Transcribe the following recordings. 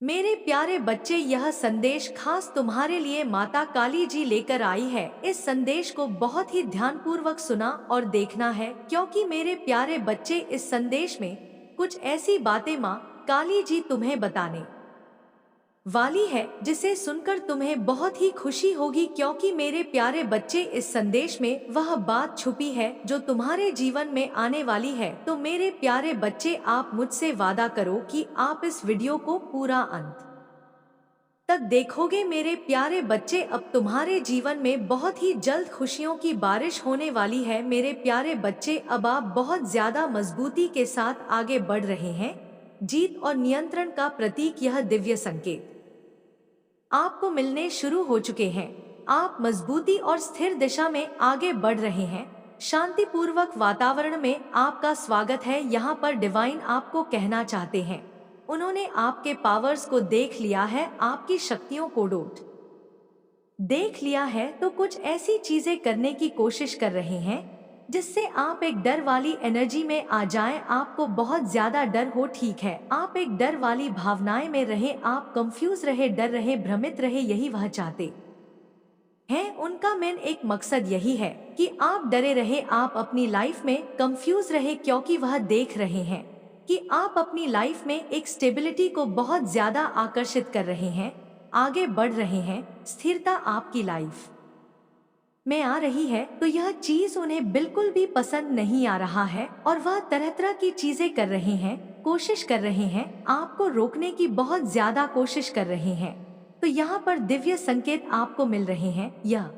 मेरे प्यारे बच्चे, यह संदेश खास तुम्हारे लिए माता काली जी लेकर आई है। इस संदेश को बहुत ही ध्यानपूर्वक सुना और देखना है, क्योंकि मेरे प्यारे बच्चे, इस संदेश में कुछ ऐसी बातें माँ काली जी तुम्हें बताने वाली है जिसे सुनकर तुम्हें बहुत ही खुशी होगी। क्योंकि मेरे प्यारे बच्चे, इस संदेश में वह बात छुपी है जो तुम्हारे जीवन में आने वाली है। तो मेरे प्यारे बच्चे, आप मुझसे वादा करो कि आप इस वीडियो को पूरा अंत तक देखोगे। मेरे प्यारे बच्चे, अब तुम्हारे जीवन में बहुत ही जल्द खुशियों की बारिश होने वाली है। मेरे प्यारे बच्चे, अब आप बहुत ज्यादा मजबूती के साथ आगे बढ़ रहे हैं। जीत और नियंत्रण का प्रतीक यह दिव्य संकेत आपको मिलने शुरू हो चुके हैं। आप मजबूती और स्थिर दिशा में आगे बढ़ रहे हैं। शांतिपूर्वक वातावरण में आपका स्वागत है। यहाँ पर डिवाइन आपको कहना चाहते हैं, उन्होंने आपके पावर्स को देख लिया है, आपकी शक्तियों को देख लिया है। तो कुछ ऐसी चीजें करने की कोशिश कर रहे हैं जिससे आप एक डर वाली एनर्जी में आ जाएं। आपको बहुत ज्यादा डर हो, ठीक है, आप एक डर वाली भावनाएं में रहे, आप कंफ्यूज रहे, डर रहे, भ्रमित रहे, यही वह चाहते हैं। उनका मेन एक मकसद यही है कि आप डरे रहे, आप अपनी लाइफ में कंफ्यूज रहे, क्योंकि वह देख रहे हैं कि आप अपनी लाइफ में एक स्टेबिलिटी को बहुत ज्यादा आकर्षित कर रहे हैं, आगे बढ़ रहे हैं, स्थिरता आपकी लाइफ में आ रही है। तो यह चीज उन्हें बिल्कुल भी पसंद नहीं आ रहा है और वह तरह तरह की चीजें कर रहे हैं, कोशिश कर रहे हैं, आपको रोकने की बहुत ज्यादा कोशिश कर रहे हैं। तो यहाँ पर दिव्य संकेत आपको मिल रहे हैं। यह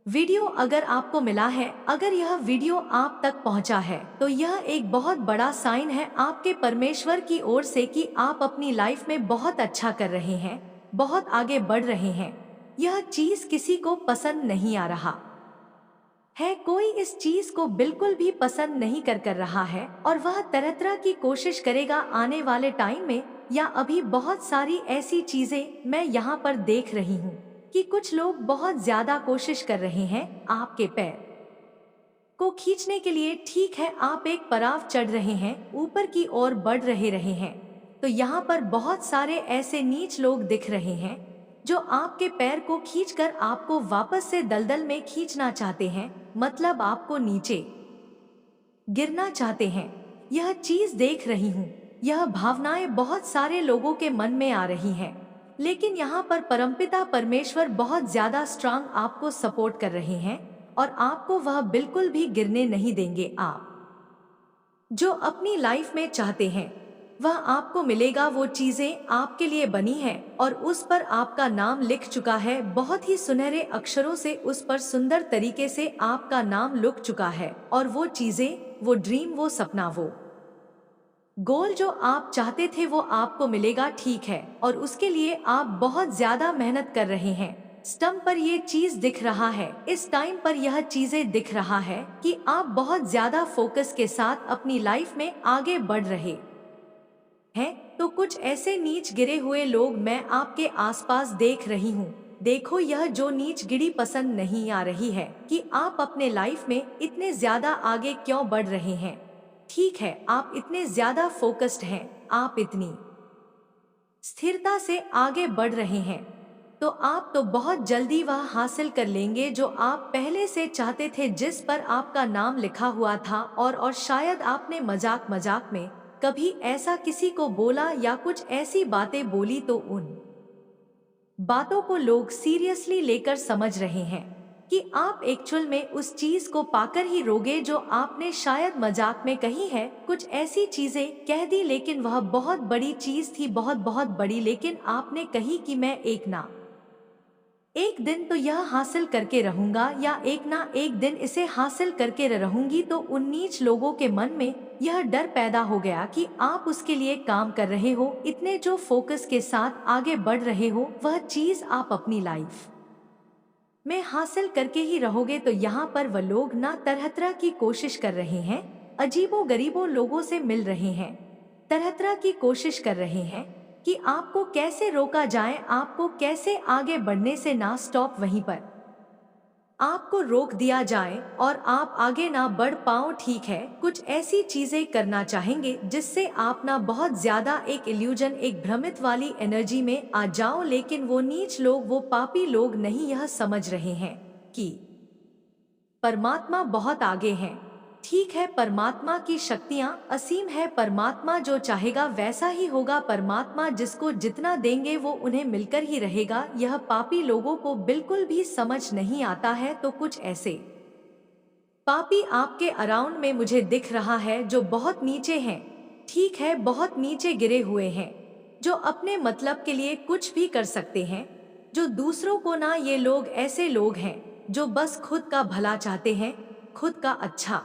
वीडियो अगर आपको मिला है, अगर यह वीडियो आप तक पहुंचा है, तो यह एक बहुत बड़ा साइन है आपके परमेश्वर की ओर से कि आप अपनी लाइफ में बहुत अच्छा कर रहे हैं, बहुत आगे बढ़ रहे हैं। यह चीज किसी को पसंद नहीं आ रहा है, कोई इस चीज को बिल्कुल भी पसंद नहीं कर रहा है और वह तरह तरह की कोशिश करेगा आने वाले टाइम में, या अभी बहुत सारी ऐसी चीजें मैं यहाँ पर देख रही हूँ कि कुछ लोग बहुत ज्यादा कोशिश कर रहे हैं आपके पैर को खींचने के लिए। ठीक है, आप एक पड़ाव चढ़ रहे हैं, ऊपर की ओर बढ़ रहे हैं। तो यहाँ पर बहुत सारे ऐसे नीच लोग दिख रहे हैं जो आपके पैर को खींचकर आपको वापस से दलदल में खींचना चाहते हैं, मतलब आपको नीचे गिरना चाहते हैं। यह चीज देख रही हूँ, यह भावनाएं बहुत सारे लोगों के मन में आ रही हैं, लेकिन यहाँ पर परमपिता परमेश्वर बहुत ज्यादा स्ट्रांग आपको सपोर्ट कर रहे हैं और आपको वह बिल्कुल भी गिरने नहीं देंगे। आप जो अपनी लाइफ में चाहते हैं वह आपको मिलेगा। वो चीजें आपके लिए बनी है और उस पर आपका नाम लिख चुका है, बहुत ही सुनहरे अक्षरों से उस पर सुंदर तरीके से आपका नाम लिख चुका है। और वो चीजें, वो ड्रीम, वो सपना, वो गोल जो आप चाहते थे वो आपको मिलेगा, ठीक है, और उसके लिए आप बहुत ज्यादा मेहनत कर रहे हैं। स्टम्प पर ये चीज दिख रहा है, इस टाइम पर यह चीजें दिख रहा है कि आप बहुत ज्यादा फोकस के साथ अपनी लाइफ में आगे बढ़ रहे हैं। तो कुछ ऐसे नीच गिरे हुए लोग मैं आपके आसपास देख रही हूँ। देखो, यह जो नीच गिरी पसंद नहीं आ रही है कि आप अपने लाइफ में इतने ज्यादा आगे क्यों बढ़ रहे हैं। ठीक है, आप इतने ज्यादा फोकस्ड हैं, आप इतनी स्थिरता से आगे बढ़ रहे हैं, तो आप तो बहुत जल्दी वह हासिल कर लेंगे जो आप पहले से चाहते थे, जिस पर आपका नाम लिखा हुआ था। और शायद आपने मजाक मजाक में कभी ऐसा किसी को बोला या कुछ ऐसी बातें बोली तो उन बातों को लोग सीरियसली लेकर समझ रहे हैं कि आप एक्चुअल में उस चीज को पाकर ही रोगे जो आपने शायद मजाक में कही है। कुछ ऐसी चीजें कह दी, लेकिन वह बहुत बड़ी चीज थी, बहुत बहुत बड़ी, लेकिन आपने कही कि मैं एक ना एक दिन तो यह हासिल करके रहूंगा, या एक ना एक दिन इसे हासिल करके रहूंगी। तो उन नीच लोगों के मन में यह डर पैदा हो गया कि आप उसके लिए काम कर रहे हो, इतने जो फोकस के साथ आगे बढ़ रहे हो, वह चीज आप अपनी लाइफ में हासिल करके ही रहोगे। तो यहाँ पर वह लोग ना तरह तरह की कोशिश कर रहे हैं, अजीबो गरीबों लोगों से मिल रहे हैं, तरह तरह की कोशिश कर रहे हैं कि आपको कैसे रोका जाए, आपको कैसे आगे बढ़ने से ना स्टॉप वहीं पर आपको रोक दिया जाए और आप आगे ना बढ़ पाओ, ठीक है, कुछ ऐसी चीजें करना चाहेंगे जिससे आप ना बहुत ज्यादा एक इल्यूजन, एक भ्रमित वाली एनर्जी में आ जाओ, लेकिन वो नीच लोग, वो पापी लोग नहीं यह समझ रहे हैं कि परमात्मा बहुत आगे हैं। ठीक है, परमात्मा की शक्तियाँ असीम है, परमात्मा जो चाहेगा वैसा ही होगा, परमात्मा जिसको जितना देंगे वो उन्हें मिलकर ही रहेगा। यह पापी लोगों को बिल्कुल भी समझ नहीं आता है। तो कुछ ऐसे पापी आपके अराउंड में मुझे दिख रहा है जो बहुत नीचे हैं। ठीक है, बहुत नीचे गिरे हुए हैं, जो अपने मतलब के लिए कुछ भी कर सकते हैं, जो दूसरों को ना, ये लोग ऐसे लोग हैं जो बस खुद का भला चाहते हैं, खुद का अच्छा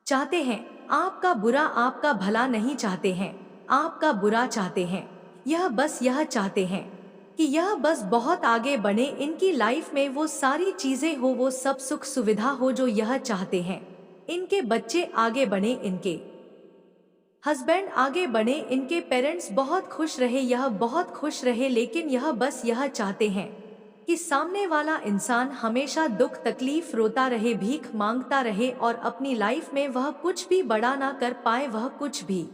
चाहते हैं, आपका बुरा, आपका भला नहीं चाहते हैं, आपका बुरा चाहते हैं। यह बस यह चाहते हैं कि यह बस बहुत आगे बढ़े, इनकी लाइफ में वो सारी चीजें हो, वो सब सुख सुविधा हो जो यह चाहते हैं। इनके बच्चे आगे बढ़े, इनके हस्बैंड आगे बढ़े, इनके पेरेंट्स बहुत खुश रहे, यह बहुत खुश रहे, लेकिन यह बस यह चाहते हैं कि सामने वाला इंसान हमेशा दुख तकलीफ रोता रहे, भीख मांगता रहे और अपनी लाइफ में वह कुछ भी बड़ा ना कर पाए, वह कुछ भी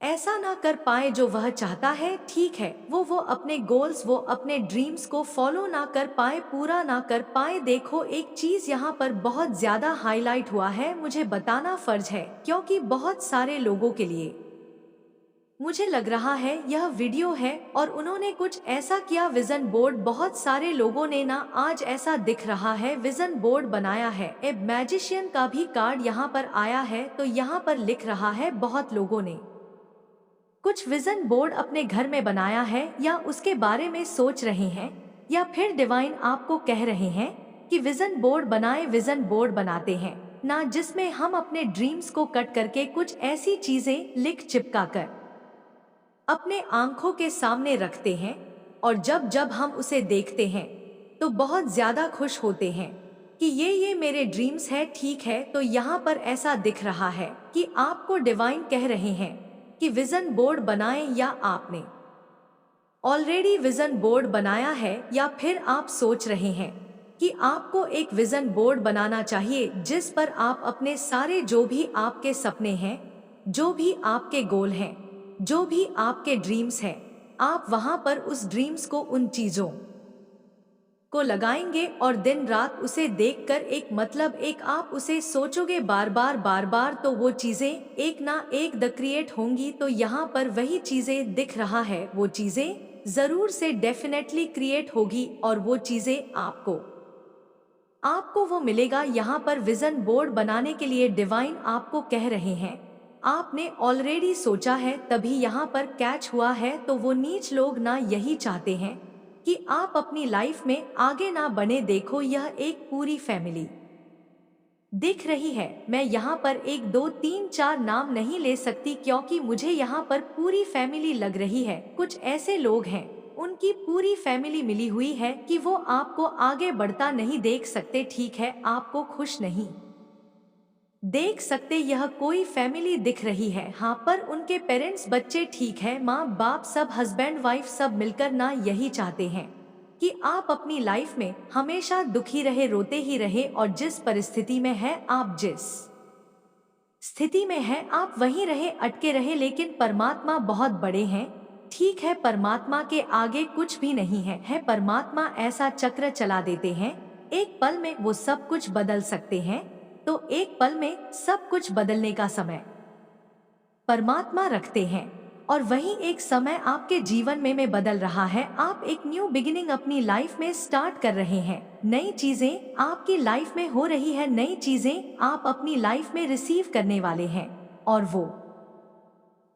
ऐसा ना कर पाए जो वह चाहता है। ठीक है, वो अपने गोल्स, वो अपने ड्रीम्स को फॉलो ना कर पाए, पूरा ना कर पाए। देखो, एक चीज यहाँ पर बहुत ज्यादा हाईलाइट हुआ है, मुझे बताना फर्ज है, क्योंकि बहुत सारे लोगों के लिए मुझे लग रहा है यह वीडियो है और उन्होंने कुछ ऐसा किया। विजन बोर्ड, बहुत सारे लोगों ने ना, आज ऐसा दिख रहा है, विजन बोर्ड बनाया है। ए मैजिशियन का भी कार्ड यहाँ पर आया है, तो यहाँ पर लिख रहा है बहुत लोगों ने कुछ विजन बोर्ड अपने घर में बनाया है, या उसके बारे में सोच रहे हैं, या फिर डिवाइन आपको कह रहे हैं कि विजन बोर्ड बनाए। विजन बोर्ड बनाते हैं ना, जिसमें हम अपने ड्रीम्स को कट करके कुछ ऐसी चीजें लिख चिपका कर अपने आंखों के सामने रखते हैं, और जब जब हम उसे देखते हैं तो बहुत ज्यादा खुश होते हैं कि ये मेरे ड्रीम्स है। ठीक है, तो यहाँ पर ऐसा दिख रहा है कि आपको डिवाइन कह रहे हैं कि विजन बोर्ड बनाएं, या आपने ऑलरेडी विजन बोर्ड बनाया है, या फिर आप सोच रहे हैं कि आपको एक विजन बोर्ड बनाना चाहिए जिस पर आप अपने सारे जो भी आपके सपने हैं, जो भी आपके गोल हैं, जो भी आपके ड्रीम्स हैं, आप वहां पर उस ड्रीम्स को, उन चीजों को लगाएंगे और दिन रात उसे देखकर एक मतलब, एक आप उसे सोचोगे बार बार बार बार, तो वो चीजें एक ना एक द क्रिएट होंगी। तो यहाँ पर वही चीजें दिख रहा है, वो चीजें जरूर से डेफिनेटली क्रिएट होगी, और वो चीजें आपको आपको वो मिलेगा। यहाँ पर विजन बोर्ड बनाने के लिए डिवाइन आपको कह रहे हैं, आपने ऑलरेडी सोचा है, तभी यहाँ पर कैच हुआ है। तो वो नीच लोग ना यही चाहते हैं कि आप अपनी लाइफ में आगे ना बने। देखो, यह एक पूरी फैमिली दिख रही है। मैं यहाँ पर 1 2 3 4 नाम नहीं ले सकती, क्योंकि मुझे यहाँ पर पूरी फैमिली लग रही है। कुछ ऐसे लोग हैं, उनकी पूरी फैमिली मिली हुई है कि वो आपको आगे बढ़ता नहीं देख सकते। ठीक है, आपको खुश नहीं देख सकते, यह कोई फैमिली दिख रही है। हाँ, पर उनके पेरेंट्स, बच्चे, ठीक है, माँ बाप, सब हस्बैंड वाइफ सब मिलकर ना यही चाहते हैं कि आप अपनी लाइफ में हमेशा दुखी रहे, रोते ही रहे, और जिस परिस्थिति में है आप, जिस स्थिति में है आप वहीं रहे, अटके रहे। लेकिन परमात्मा बहुत बड़े हैं। ठीक है, परमात्मा के आगे कुछ भी नहीं है। परमात्मा ऐसा चक्र चला देते हैं, एक पल में वो सब कुछ बदल सकते हैं। तो एक पल में सब कुछ बदलने का समय परमात्मा रखते हैं, और वही एक समय आपके जीवन में बदल रहा है। आप एक न्यू बिगिनिंग अपनी लाइफ में स्टार्ट कर रहे हैं, नई चीजें आपकी लाइफ में हो रही है, नई चीजें आप अपनी लाइफ में रिसीव करने वाले हैं, और वो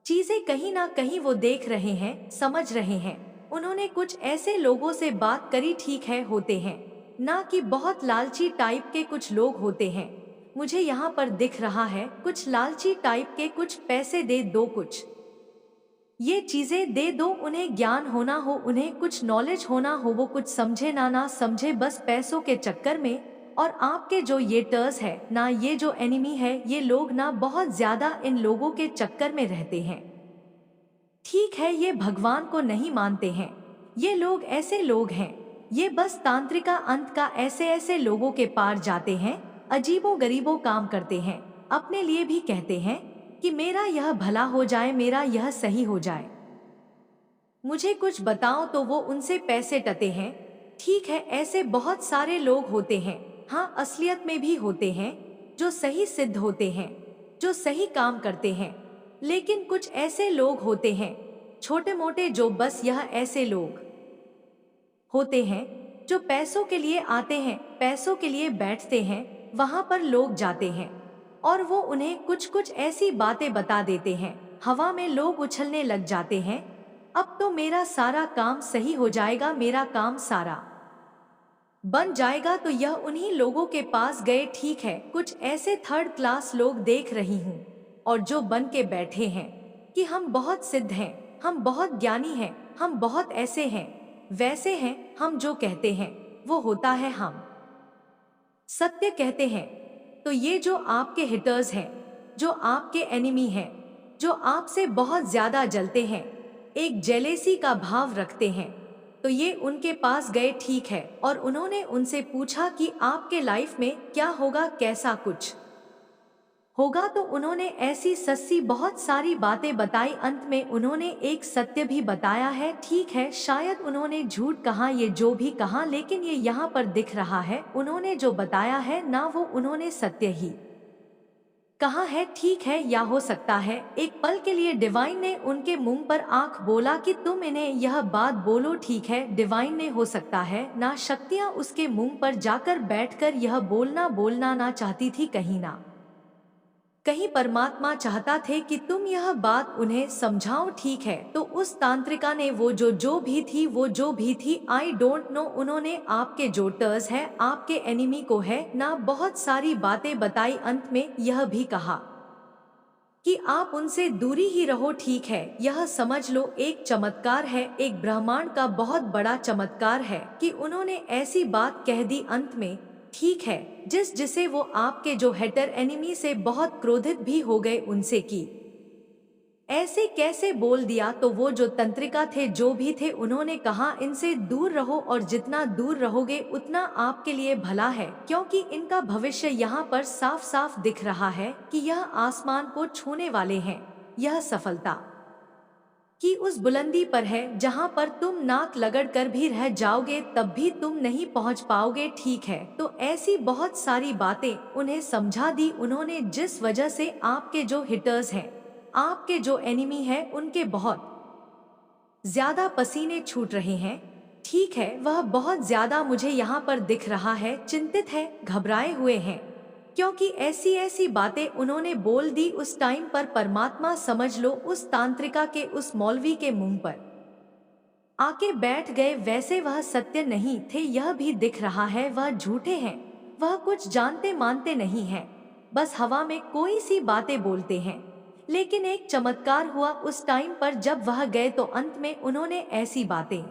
चीजें कहीं ना कहीं वो देख रहे हैं, समझ रहे हैं। उन्होंने कुछ ऐसे लोगों से बात करी, ठीक है, होते हैं ना कि बहुत लालची टाइप के कुछ लोग होते हैं। मुझे यहाँ पर दिख रहा है कुछ लालची टाइप के, कुछ पैसे दे दो, कुछ ये चीजें दे दो, उन्हें ज्ञान होना हो, उन्हें कुछ नॉलेज होना हो, वो कुछ समझे ना समझे, बस पैसों के चक्कर में। और आपके जो ये टर्स है ना, ये जो एनिमी है, ये लोग ना बहुत ज्यादा इन लोगों के चक्कर में रहते हैं। ठीक है, ये भगवान को नहीं मानते हैं, ये लोग ऐसे लोग हैं ये बस तांत्रिका अंत का ऐसे ऐसे लोगों के पार जाते हैं, अजीबो गरीबो काम करते हैं, अपने लिए भी कहते हैं कि मेरा यह भला हो जाए, मेरा यह सही हो जाए, मुझे कुछ बताओ, तो वो उनसे पैसे टते हैं। ठीक है, ऐसे बहुत सारे लोग होते हैं, हाँ असलियत में भी होते हैं, जो सही सिद्ध होते हैं, जो सही काम करते हैं। लेकिन कुछ ऐसे लोग होते हैं, छोटे मोटे, जो बस यह ऐसे लोग होते हैं जो पैसों के लिए आते हैं, पैसों के लिए बैठते हैं, वहां पर लोग जाते हैं और वो उन्हें कुछ कुछ ऐसी बातें बता देते हैं, हवा में लोग उछलने लग जाते हैं, अब तो मेरा सारा काम सही हो जाएगा, मेरा काम सारा बन जाएगा। तो यह उन्हीं लोगों के पास गए। ठीक है, कुछ ऐसे थर्ड क्लास लोग देख रही हूँ, और जो बन के बैठे हैं कि हम बहुत सिद्ध हैं, हम बहुत ज्ञानी हैं, हम बहुत ऐसे हैं, वैसे हैं, हम जो कहते हैं वो होता है, हम सत्य कहते हैं। तो ये जो आपके हिटर्स हैं, जो आपके एनिमी हैं, जो आपसे बहुत ज्यादा जलते हैं, एक जेलेसी का भाव रखते हैं, तो ये उनके पास गए। ठीक है, और उन्होंने उनसे पूछा कि आपके लाइफ में क्या होगा, कैसा कुछ होगा। तो उन्होंने ऐसी सस्सी बहुत सारी बातें बताई, अंत में उन्होंने एक सत्य भी बताया है। ठीक है, शायद उन्होंने झूठ कहा, ये जो भी कहा, लेकिन ये यहाँ पर दिख रहा है, उन्होंने जो बताया है ना, वो उन्होंने सत्य ही कहा है। ठीक है, या हो सकता है एक पल के लिए डिवाइन ने उनके मुंह पर आंख बोला कि तुम इन्हें यह बात बोलो। ठीक है, डिवाइन ने, हो सकता है ना, शक्तियां उसके मुंह पर जाकर बैठकर यह बोलना ना चाहती थी, कहीं ना कहीं परमात्मा चाहता थे कि तुम यह बात उन्हें समझाओ। ठीक है, तो उस तांत्रिका ने वो जो भी थी, वो जो भी थी, आई डोंट नो, उन्होंने आपके जो टर्स है, आपके एनिमी को है ना, बहुत सारी बातें बताई, अंत में यह भी कहा कि आप उनसे दूरी ही रहो। ठीक है, यह समझ लो एक चमत्कार है, एक ब्रह्मांड का बहुत बड़ा चमत्कार है कि उन्होंने ऐसी बात कह दी अंत में। ठीक है, जिसे वो आपके जो हेटर एनिमी से बहुत क्रोधित भी हो गए उनसे कि ऐसे कैसे बोल दिया। तो वो जो तंत्रिका थे, जो भी थे, उन्होंने कहा इनसे दूर रहो, और जितना दूर रहोगे उतना आपके लिए भला है, क्योंकि इनका भविष्य यहाँ पर साफ साफ दिख रहा है कि यह आसमान को छूने वाले हैं, यह सफलता कि उस बुलंदी पर है जहां पर तुम नाक लगड़ कर भी रह जाओगे तब भी तुम नहीं पहुंच पाओगे। ठीक है, तो ऐसी बहुत सारी बातें उन्हें समझा दी उन्होंने, जिस वजह से आपके जो हिटर्स हैं, आपके जो एनिमी है, उनके बहुत ज्यादा पसीने छूट रहे हैं। ठीक है, वह बहुत ज्यादा मुझे यहाँ पर दिख रहा है, चिंतित है, घबराए हुए हैं, क्योंकि ऐसी ऐसी बातें उन्होंने बोल दी उस टाइम पर। परमात्मा समझ लो उस तांत्रिका के, उस मौलवी के मुंह पर आके बैठ गए। वैसे वह सत्य नहीं थे, यह भी दिख रहा है, वह झूठे हैं, वह कुछ जानते मानते नहीं हैं, बस हवा में कोई सी बातें बोलते हैं। लेकिन एक चमत्कार हुआ उस टाइम पर जब वह गए, तो अंत में उन्होंने ऐसी बातें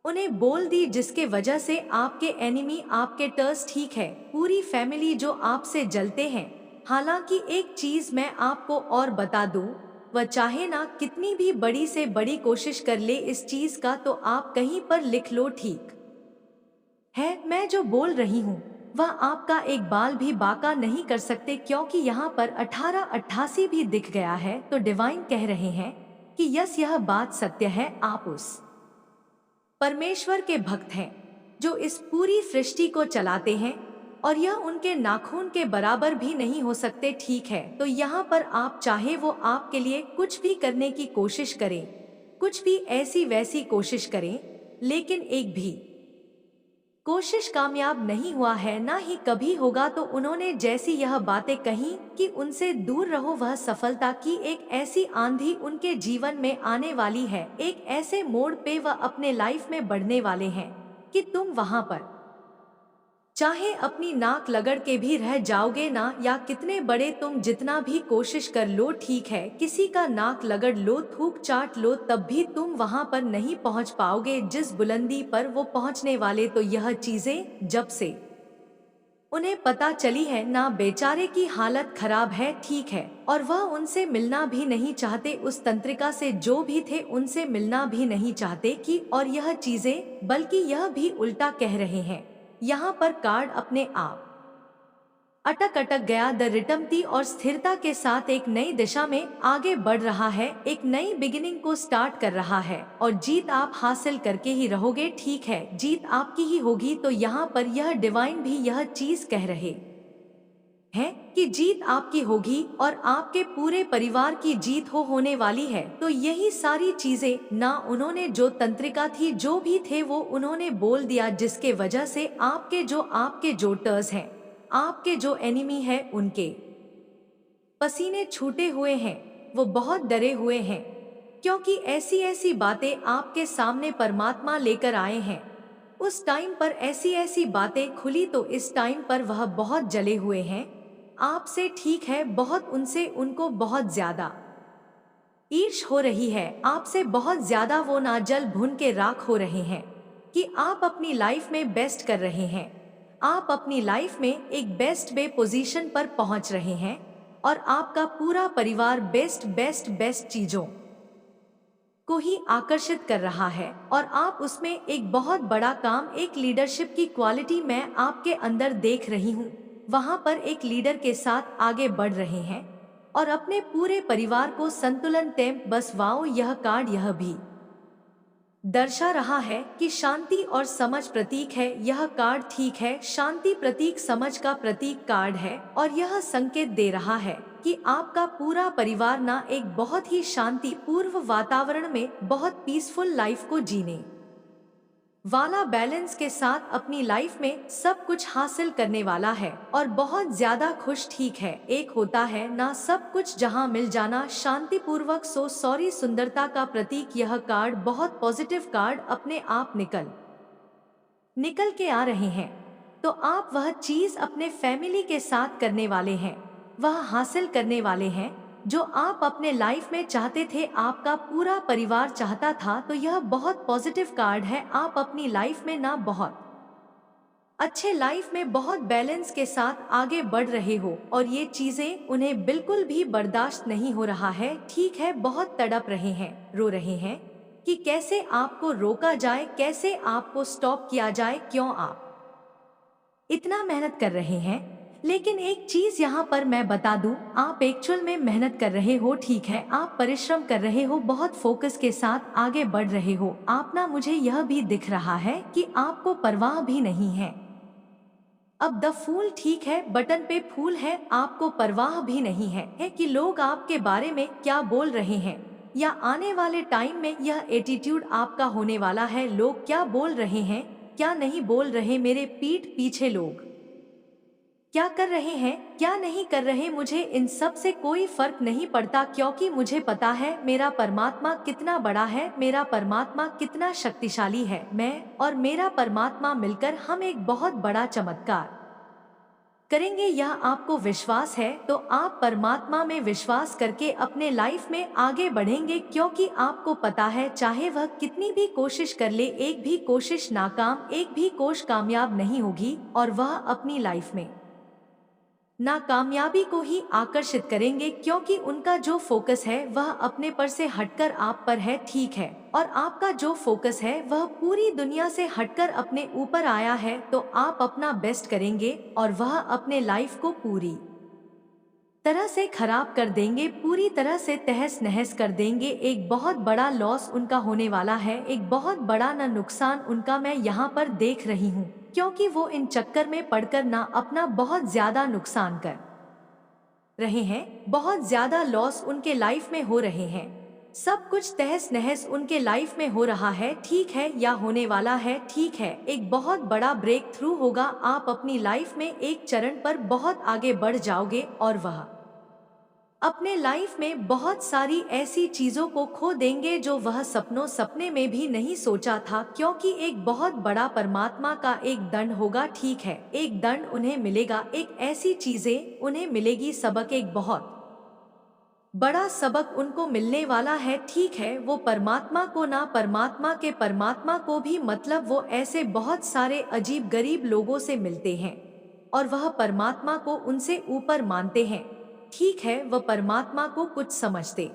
उन्हें बोल दी जिसके वजह से आपके एनिमी, आपके टर्स, ठीक है, पूरी फैमिली जो आपसे जलते हैं। हालांकि एक चीज मैं आपको और बता दूं, वह चाहे ना कितनी भी बड़ी से बड़ी कोशिश कर ले इस चीज का, तो आप कहीं पर लिख लो। ठीक है, मैं जो बोल रही हूँ वह आपका एक बाल भी बाका नहीं कर सकते, क्योंकि यहाँ पर 1888 भी दिख गया है। तो डिवाइन कह रहे हैं कि यस, यह बात सत्य है, आप उस परमेश्वर के भक्त हैं जो इस पूरी सृष्टि को चलाते हैं, और यह उनके नाखून के बराबर भी नहीं हो सकते। ठीक है, तो यहाँ पर आप चाहे वो आपके लिए कुछ भी करने की कोशिश करें, कुछ भी ऐसी वैसी कोशिश करें, लेकिन एक भी कोशिश कामयाब नहीं हुआ है, ना ही कभी होगा। तो उन्होंने जैसी यह बातें कही कि उनसे दूर रहो, वह सफलता की एक ऐसी आंधी उनके जीवन में आने वाली है, एक ऐसे मोड़ पे वह अपने लाइफ में बढ़ने वाले हैं कि तुम वहां पर चाहे अपनी नाक लगड़ के भी रह जाओगे ना, या कितने बड़े तुम जितना भी कोशिश कर लो, ठीक है, किसी का नाक लगड़ लो, थूक चाट लो, तब भी तुम वहां पर नहीं पहुंच पाओगे जिस बुलंदी पर वो पहुंचने वाले। तो यह चीजें जब से उन्हें पता चली है ना बेचारे की हालत खराब है, ठीक है, और वह उनसे मिलना भी नहीं चाहते, उस तंत्रिका से जो भी थे उनसे मिलना भी नहीं चाहते कि और यह चीजें, बल्कि यह भी उल्टा कह रहे हैं। यहाँ पर कार्ड अपने आप अटक अटक गया। द रिटमती और स्थिरता के साथ एक नई दिशा में आगे बढ़ रहा है, एक नई बिगिनिंग को स्टार्ट कर रहा है, और जीत आप हासिल करके ही रहोगे, ठीक है, जीत आपकी ही होगी। तो यहाँ पर यह डिवाइन भी यह चीज कह रहे हैं कि जीत आपकी होगी और आपके पूरे परिवार की जीत होने वाली है। तो यही सारी चीजें ना उन्होंने जो तंत्रिका थी जो भी थे वो उन्होंने बोल दिया, जिसके वजह से आपके जो टर्स हैं, आपके जो एनिमी है, उनके पसीने छूटे हुए हैं, वो बहुत डरे हुए हैं, क्योंकि ऐसी ऐसी बातें आपके सामने परमात्मा लेकर आए हैं। उस टाइम पर ऐसी ऐसी बातें खुली तो इस टाइम पर वह बहुत जले हुए हैं आपसे, ठीक है, बहुत उनसे उनको बहुत ज्यादा ईर्ष हो रही है, आपसे बहुत ज्यादा वो ना जल भुन के राख हो रहे हैं कि आप अपनी लाइफ में बेस्ट कर रहे हैं, आप अपनी लाइफ में एक बेस्ट बे पोजीशन पर पहुंच रहे हैं, और आपका पूरा परिवार बेस्ट बेस्ट बेस्ट चीजों को ही आकर्षित कर रहा है, और आप उसमें एक बहुत बड़ा काम, एक लीडरशिप की क्वालिटी मैं आपके अंदर देख रही हूँ। वहां पर एक लीडर के साथ आगे बढ़ रहे हैं और अपने पूरे परिवार को संतुलन टेम बस वाओ, यह कार्ड यह भी दर्शा रहा है कि शांति और समझ प्रतीक है यह कार्ड, ठीक है, शांति प्रतीक, समझ का प्रतीक कार्ड है, और यह संकेत दे रहा है कि आपका पूरा परिवार ना एक बहुत ही शांति पूर्व वातावरण में बहुत पीसफुल लाइफ को जीने वाला, बैलेंस के साथ अपनी लाइफ में सब कुछ हासिल करने वाला है और बहुत ज्यादा खुश, ठीक है, एक होता है ना सब कुछ जहां मिल जाना शांतिपूर्वक, सो सॉरी, सुंदरता का प्रतीक यह कार्ड, बहुत पॉजिटिव कार्ड अपने आप निकल के आ रहे हैं। तो आप वह चीज अपने फैमिली के साथ करने वाले हैं, वह हासिल करने वाले हैं जो आप अपने लाइफ में चाहते थे, आपका पूरा परिवार चाहता था। तो यह बहुत पॉजिटिव कार्ड है, आप अपनी लाइफ में ना बहुत अच्छे लाइफ में बहुत बैलेंस के साथ आगे बढ़ रहे हो, और ये चीजें उन्हें बिल्कुल भी बर्दाश्त नहीं हो रहा है, ठीक है, बहुत तड़प रहे हैं, रो रहे हैं कि कैसे आपको रोका जाए, कैसे आपको स्टॉप किया जाए, क्यों आप इतना मेहनत कर रहे हैं। लेकिन एक चीज यहाँ पर मैं बता दूं, आप एक्चुअल में मेहनत कर रहे हो, ठीक है, आप परिश्रम कर रहे हो, बहुत फोकस के साथ आगे बढ़ रहे हो, आप ना, मुझे यह भी दिख रहा है कि आपको परवाह भी नहीं है। अब द फूल, ठीक है, बटन पे फूल है, आपको परवाह भी नहीं है कि लोग आपके बारे में क्या बोल रहे हैं, या आने वाले टाइम में यह एटीट्यूड आपका होने वाला है, लोग क्या बोल रहे हैं, क्या नहीं बोल रहे, मेरे पीठ पीछे लोग क्या कर रहे हैं, क्या नहीं कर रहे, मुझे इन सब से कोई फर्क नहीं पड़ता, क्योंकि मुझे पता है मेरा परमात्मा कितना बड़ा है, मेरा परमात्मा कितना शक्तिशाली है, मैं और मेरा परमात्मा मिलकर हम एक बहुत बड़ा चमत्कार करेंगे, यह आपको विश्वास है। तो आप परमात्मा में विश्वास करके अपने लाइफ में आगे बढ़ेंगे, क्योंकि आपको पता है चाहे वह कितनी भी कोशिश कर ले, एक भी कोशिश नाकाम, एक भी कोशिश कामयाब नहीं होगी, और वह अपनी लाइफ में नाकामयाबी को ही आकर्षित करेंगे, क्योंकि उनका जो फोकस है वह अपने पर से हटकर आप पर है, ठीक है, और आपका जो फोकस है वह पूरी दुनिया से हटकर अपने ऊपर आया है। तो आप अपना बेस्ट करेंगे और वह अपने लाइफ को पूरी तरह से खराब कर देंगे, पूरी तरह से तहस नहस कर देंगे, एक बहुत बड़ा लॉस उनका होने वाला है, एक बहुत बड़ा न नुकसान उनका मैं यहाँ पर देख रही हूँ, क्योंकि वो इन चक्कर में पड़कर ना अपना बहुत ज्यादा नुकसान कर रहे हैं, बहुत ज्यादा लॉस उनके लाइफ में हो रहे हैं, सब कुछ तहस नहस उनके लाइफ में हो रहा है, ठीक है, या होने वाला है, ठीक है, एक बहुत बड़ा ब्रेक थ्रू होगा, आप अपनी लाइफ में एक चरण पर बहुत आगे बढ़ जाओगे, और वह अपने लाइफ में बहुत सारी ऐसी चीजों को खो देंगे जो वह सपने में भी नहीं सोचा था, क्योंकि एक बहुत बड़ा परमात्मा का एक दंड होगा, ठीक है, एक दंड उन्हें मिलेगा, एक ऐसी चीजें उन्हें मिलेगी, सबक, एक बहुत बड़ा सबक उनको मिलने वाला है, ठीक है, वो परमात्मा को ना, परमात्मा के परमात्मा को भी, मतलब वो ऐसे बहुत सारे अजीब गरीब लोगों से मिलते हैं और वह परमात्मा को उनसे ऊपर मानते हैं। ठीक है, वह परमात्मा को कुछ समझते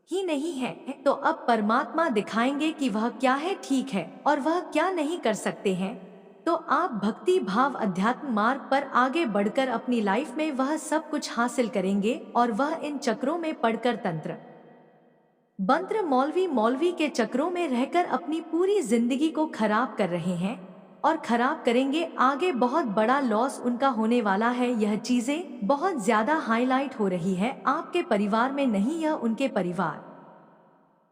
ही नहीं है, तो अब परमात्मा दिखाएंगे कि वह क्या है ठीक है और वह क्या नहीं कर सकते हैं। तो आप भक्ति भाव अध्यात्म मार्ग पर आगे बढ़कर अपनी लाइफ में वह सब कुछ हासिल करेंगे और वह इन चक्रों में पढ़कर तंत्र मंत्र मौलवी के चक्रों में रहकर अपनी पूरी जिंदगी को खराब कर रहे हैं और खराब करेंगे। आगे बहुत बड़ा लॉस उनका होने वाला है। यह चीजें बहुत ज्यादा हाईलाइट हो रही है आपके परिवार में नहीं, यह उनके परिवार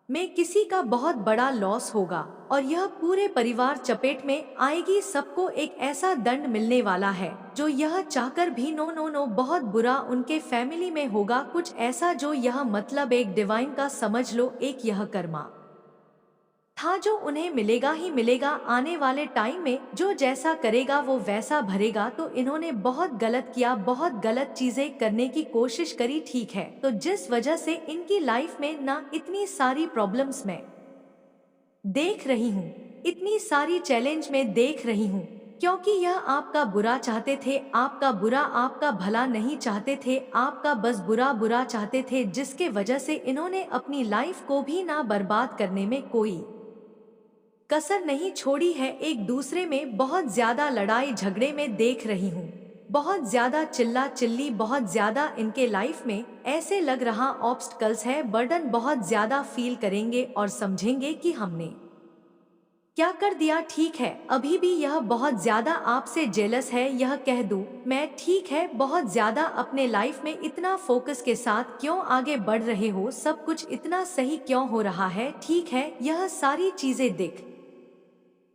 में किसी का बहुत बड़ा लॉस होगा और यह पूरे परिवार चपेट में आएगी। सबको एक ऐसा दंड मिलने वाला है जो यह चाहकर भी नो नो नो बहुत बुरा उनके फैमिली में होगा। कुछ ऐसा जो यह मतलब एक डिवाइन का समझ लो, एक यह कर्मा था जो उन्हें मिलेगा ही मिलेगा। आने वाले टाइम में जो जैसा करेगा वो वैसा भरेगा। तो इन्होंने बहुत गलत किया, बहुत गलत चीजें करने की कोशिश करी, ठीक है, तो जिस वजह से इनकी लाइफ में ना इतनी सारी प्रॉब्लम्स में देख रही हूँ, इतनी सारी चैलेंज में देख रही हूँ, क्योंकि यह आपका बुरा चाहते थे, आपका बुरा, आपका भला नहीं चाहते थे, आपका बस बुरा बुरा चाहते थे, जिसके वजह से इन्होंने अपनी लाइफ को भी ना बर्बाद करने में कोई कसर नहीं छोड़ी है। एक दूसरे में बहुत ज्यादा लड़ाई झगड़े में देख रही हूँ, बहुत ज्यादा चिल्ला चिल्ली, बहुत ज्यादा इनके लाइफ में ऐसे लग रहा ऑब्स्टकल्स है, बर्डन बहुत ज्यादा फील करेंगे और समझेंगे कि हमने क्या कर दिया। ठीक है, अभी भी यह बहुत ज्यादा आपसे जेलस है, यह कह दूं मैं, ठीक है, बहुत ज्यादा अपने लाइफ में इतना फोकस के साथ क्यों आगे बढ़ रहे हो, सब कुछ इतना सही क्यों हो रहा है, ठीक है, यह सारी चीजें दिख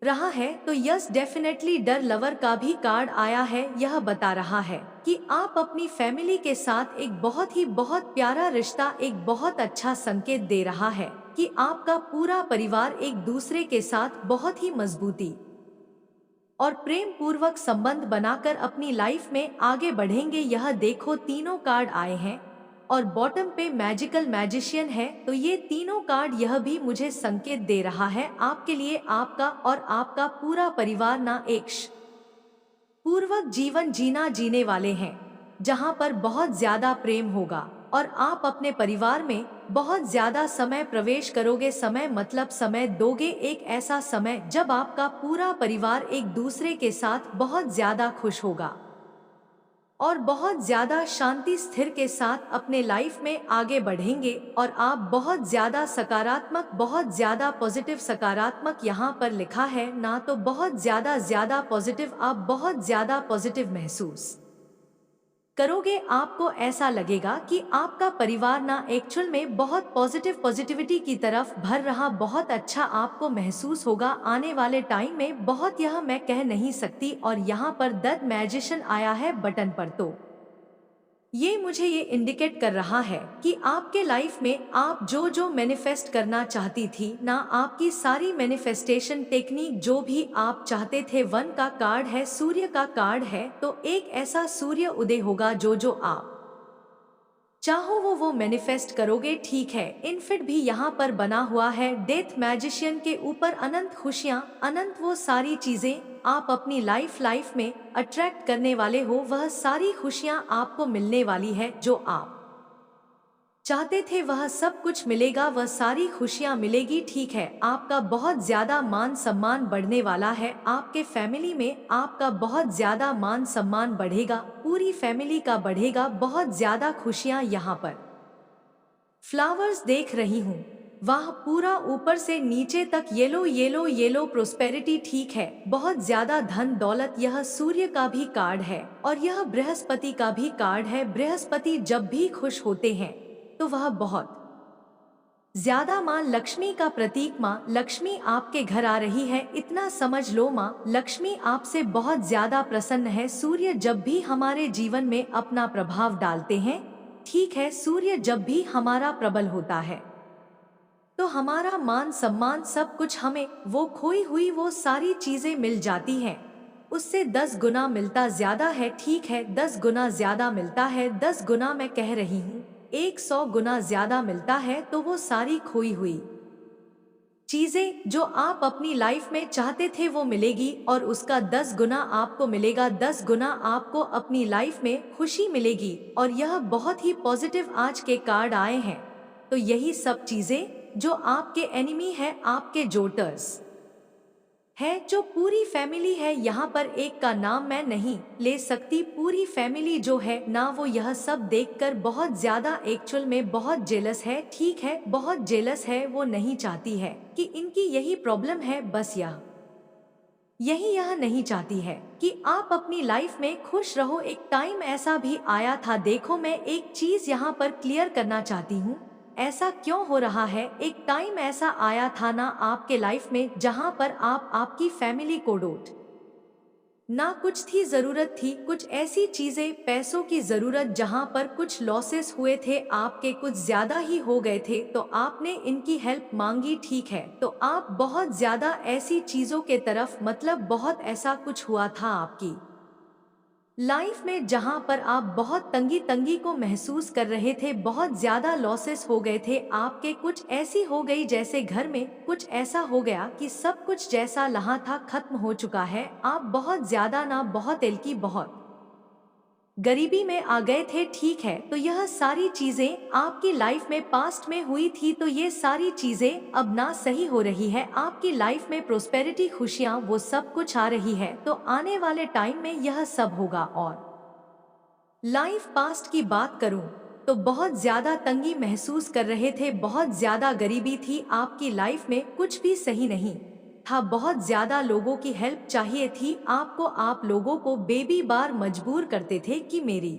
रहा है। तो यस, डेफिनेटली डर लवर का भी कार्ड आया है, यह बता रहा है कि आप अपनी फैमिली के साथ एक बहुत प्यारा रिश्ता, एक बहुत अच्छा संकेत दे रहा है कि आपका पूरा परिवार एक दूसरे के साथ बहुत ही मजबूती और प्रेम पूर्वक संबंध बनाकर अपनी लाइफ में आगे बढ़ेंगे। यह देखो तीनों कार्ड आए हैं और बॉटम पे मैजिकल मैजिशियन है। तो ये तीनों कार्ड यह भी मुझे संकेत दे रहा है आपके लिए, आपका और आपका पूरा परिवार ना एक पूर्वक जीवन जीने वाले हैं, जहां पर बहुत ज्यादा प्रेम होगा और आप अपने परिवार में बहुत ज्यादा समय प्रवेश करोगे। समय मतलब समय दोगे, एक ऐसा समय जब आपका पूरा परिवार एक दूसरे के साथ बहुत ज्यादा खुश होगा और बहुत ज्यादा शांति स्थिर के साथ अपने लाइफ में आगे बढ़ेंगे और आप बहुत ज्यादा सकारात्मक, बहुत ज्यादा पॉजिटिव, सकारात्मक यहाँ पर लिखा है ना, तो बहुत ज्यादा पॉजिटिव, आप बहुत ज्यादा पॉजिटिव महसूस करोगे। आपको ऐसा लगेगा कि आपका परिवार ना एक्चुअल में बहुत पॉजिटिविटी की तरफ भर रहा, बहुत अच्छा आपको महसूस होगा आने वाले टाइम में, बहुत, यह मैं कह नहीं सकती। और यहाँ पर द मैजिशियन आया है बटन पर, तो ये मुझे ये इंडिकेट कर रहा है कि आपके लाइफ में आप जो जो मैनिफेस्ट करना चाहती थी ना, आपकी सारी मैनिफेस्टेशन टेक्निक जो भी आप चाहते थे, वन का कार्ड है, सूर्य का कार्ड है, तो एक ऐसा सूर्य उदय होगा जो जो आप चाहो वो मैनिफेस्ट करोगे। ठीक है, इनफिट भी यहाँ पर बना हुआ है, डेथ मैजिशियन के ऊपर अनंत खुशियाँ, अनंत वो सारी चीजें आप अपनी लाइफ में अट्रैक्ट करने वाले हो, वह सारी खुशियाँ आपको मिलने वाली है, जो आप चाहते थे वह सब कुछ मिलेगा, वह सारी खुशियां मिलेगी। ठीक है, आपका बहुत ज्यादा मान सम्मान बढ़ने वाला है, आपके फैमिली में आपका बहुत ज्यादा मान सम्मान बढ़ेगा, पूरी फैमिली का बढ़ेगा, बहुत ज्यादा खुशियां यहाँ पर फ्लावर्स देख रही हूँ, वह पूरा ऊपर से नीचे तक येलो प्रोस्पेरिटी। ठीक है, बहुत ज्यादा धन दौलत, यह सूर्य का भी कार्ड है और यह बृहस्पति का भी कार्ड है। बृहस्पति जब भी खुश होते हैं तो वह बहुत ज्यादा, माँ लक्ष्मी का प्रतीक, माँ लक्ष्मी आपके घर आ रही है, इतना समझ लो, माँ लक्ष्मी आपसे बहुत ज्यादा प्रसन्न है। सूर्य जब भी हमारे जीवन में अपना प्रभाव डालते हैं, ठीक है, सूर्य जब भी हमारा प्रबल होता है तो हमारा मान सम्मान सब कुछ, हमें वो खोई हुई वो सारी चीजें मिल जाती हैं, उससे 10 गुना मिलता ज्यादा है। ठीक है, 10 गुना ज्यादा मिलता है, 10 गुना मैं कह रही हूँ 100 गुना ज्यादा मिलता है। तो वो सारी खोई हुई चीजें जो आप अपनी लाइफ में चाहते थे वो मिलेगी और उसका 10 गुना आपको मिलेगा, 10 गुना आपको अपनी लाइफ में खुशी मिलेगी। और यह बहुत ही पॉजिटिव आज के कार्ड आए हैं। तो यही सब चीजें जो आपके एनिमी है, आपके जोटर्स है, जो पूरी फैमिली है, यहाँ पर एक का नाम मैं नहीं ले सकती, पूरी फैमिली जो है ना, वो यह सब देखकर बहुत ज्यादा एक्चुअल में बहुत जेलस है। ठीक है, बहुत जेलस है, वो नहीं चाहती है कि इनकी यही प्रॉब्लम है, बस यह नहीं चाहती है कि आप अपनी लाइफ में खुश रहो। एक टाइम ऐसा भी आया था, देखो मैं एक चीज यहाँ पर क्लियर करना चाहती हूँ, ऐसा क्यों हो रहा है। एक टाइम ऐसा आया था ना आपके लाइफ में जहाँ पर आप आपकी फैमिली को डोट ना कुछ थी जरूरत थी, कुछ ऐसी चीजें पैसों की जरूरत, जहां पर कुछ लॉसेस हुए थे, आपके कुछ ज्यादा ही हो गए थे, तो आपने इनकी हेल्प मांगी। ठीक है, तो आप बहुत ज्यादा ऐसी चीजों के तरफ, मतलब बहुत ऐसा कुछ हुआ था आपकी लाइफ में जहां पर आप बहुत तंगी तंगी को महसूस कर रहे थे, बहुत ज्यादा लॉसेस हो गए थे आपके, कुछ ऐसी हो गई जैसे घर में कुछ ऐसा हो गया कि सब कुछ जैसा लहा था खत्म हो चुका है। आप बहुत ज्यादा ना बहुत एल की बहुत गरीबी में आ गए थे। ठीक है, तो यह सारी चीजें आपकी लाइफ में पास्ट में हुई थी, तो ये सारी चीजें अब ना सही हो रही है आपकी लाइफ में, प्रोस्पेरिटी, खुशियां, वो सब कुछ आ रही है। तो आने वाले टाइम में यह सब होगा। और लाइफ पास्ट की बात करूं तो बहुत ज्यादा तंगी महसूस कर रहे थे, बहुत ज्यादा गरीबी थी आपकी लाइफ में, कुछ भी सही नहीं था, बहुत ज्यादा लोगों की हेल्प चाहिए थी आपको, आप लोगों को बेबी बार मजबूर करते थे कि मेरी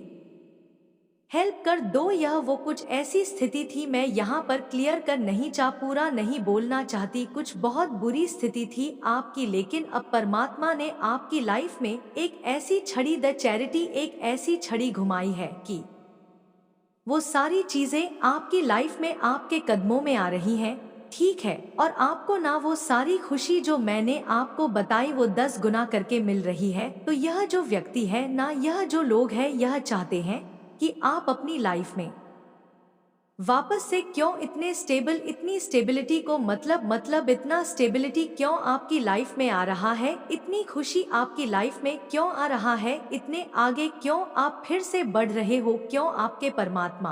हेल्प कर दो। यह वो कुछ ऐसी स्थिति थी, मैं यहाँ पर क्लियर कर नहीं पूरा नहीं बोलना चाहती, कुछ बहुत बुरी स्थिति थी आपकी, लेकिन अब परमात्मा ने आपकी लाइफ में एक ऐसी छड़ी, द चैरिटी, एक ऐसी छड़ी घुमाई है कि वो सारी चीजें आपकी लाइफ में आपके कदमों में आ रही हैं। ठीक है, और आपको ना वो सारी खुशी जो मैंने आपको बताई वो 10 गुना करके मिल रही है। तो यह जो व्यक्ति है ना, यह जो लोग हैं, यह चाहते हैं कि आप अपनी लाइफ में वापस से क्यों इतने स्टेबल, इतनी स्टेबिलिटी को मतलब इतना स्टेबिलिटी क्यों आपकी लाइफ में आ रहा है, इतनी खुशी आपकी लाइफ में क्यों आ रहा है, इतने आगे क्यों आप फिर से बढ़ रहे हो, क्यों आपके परमात्मा,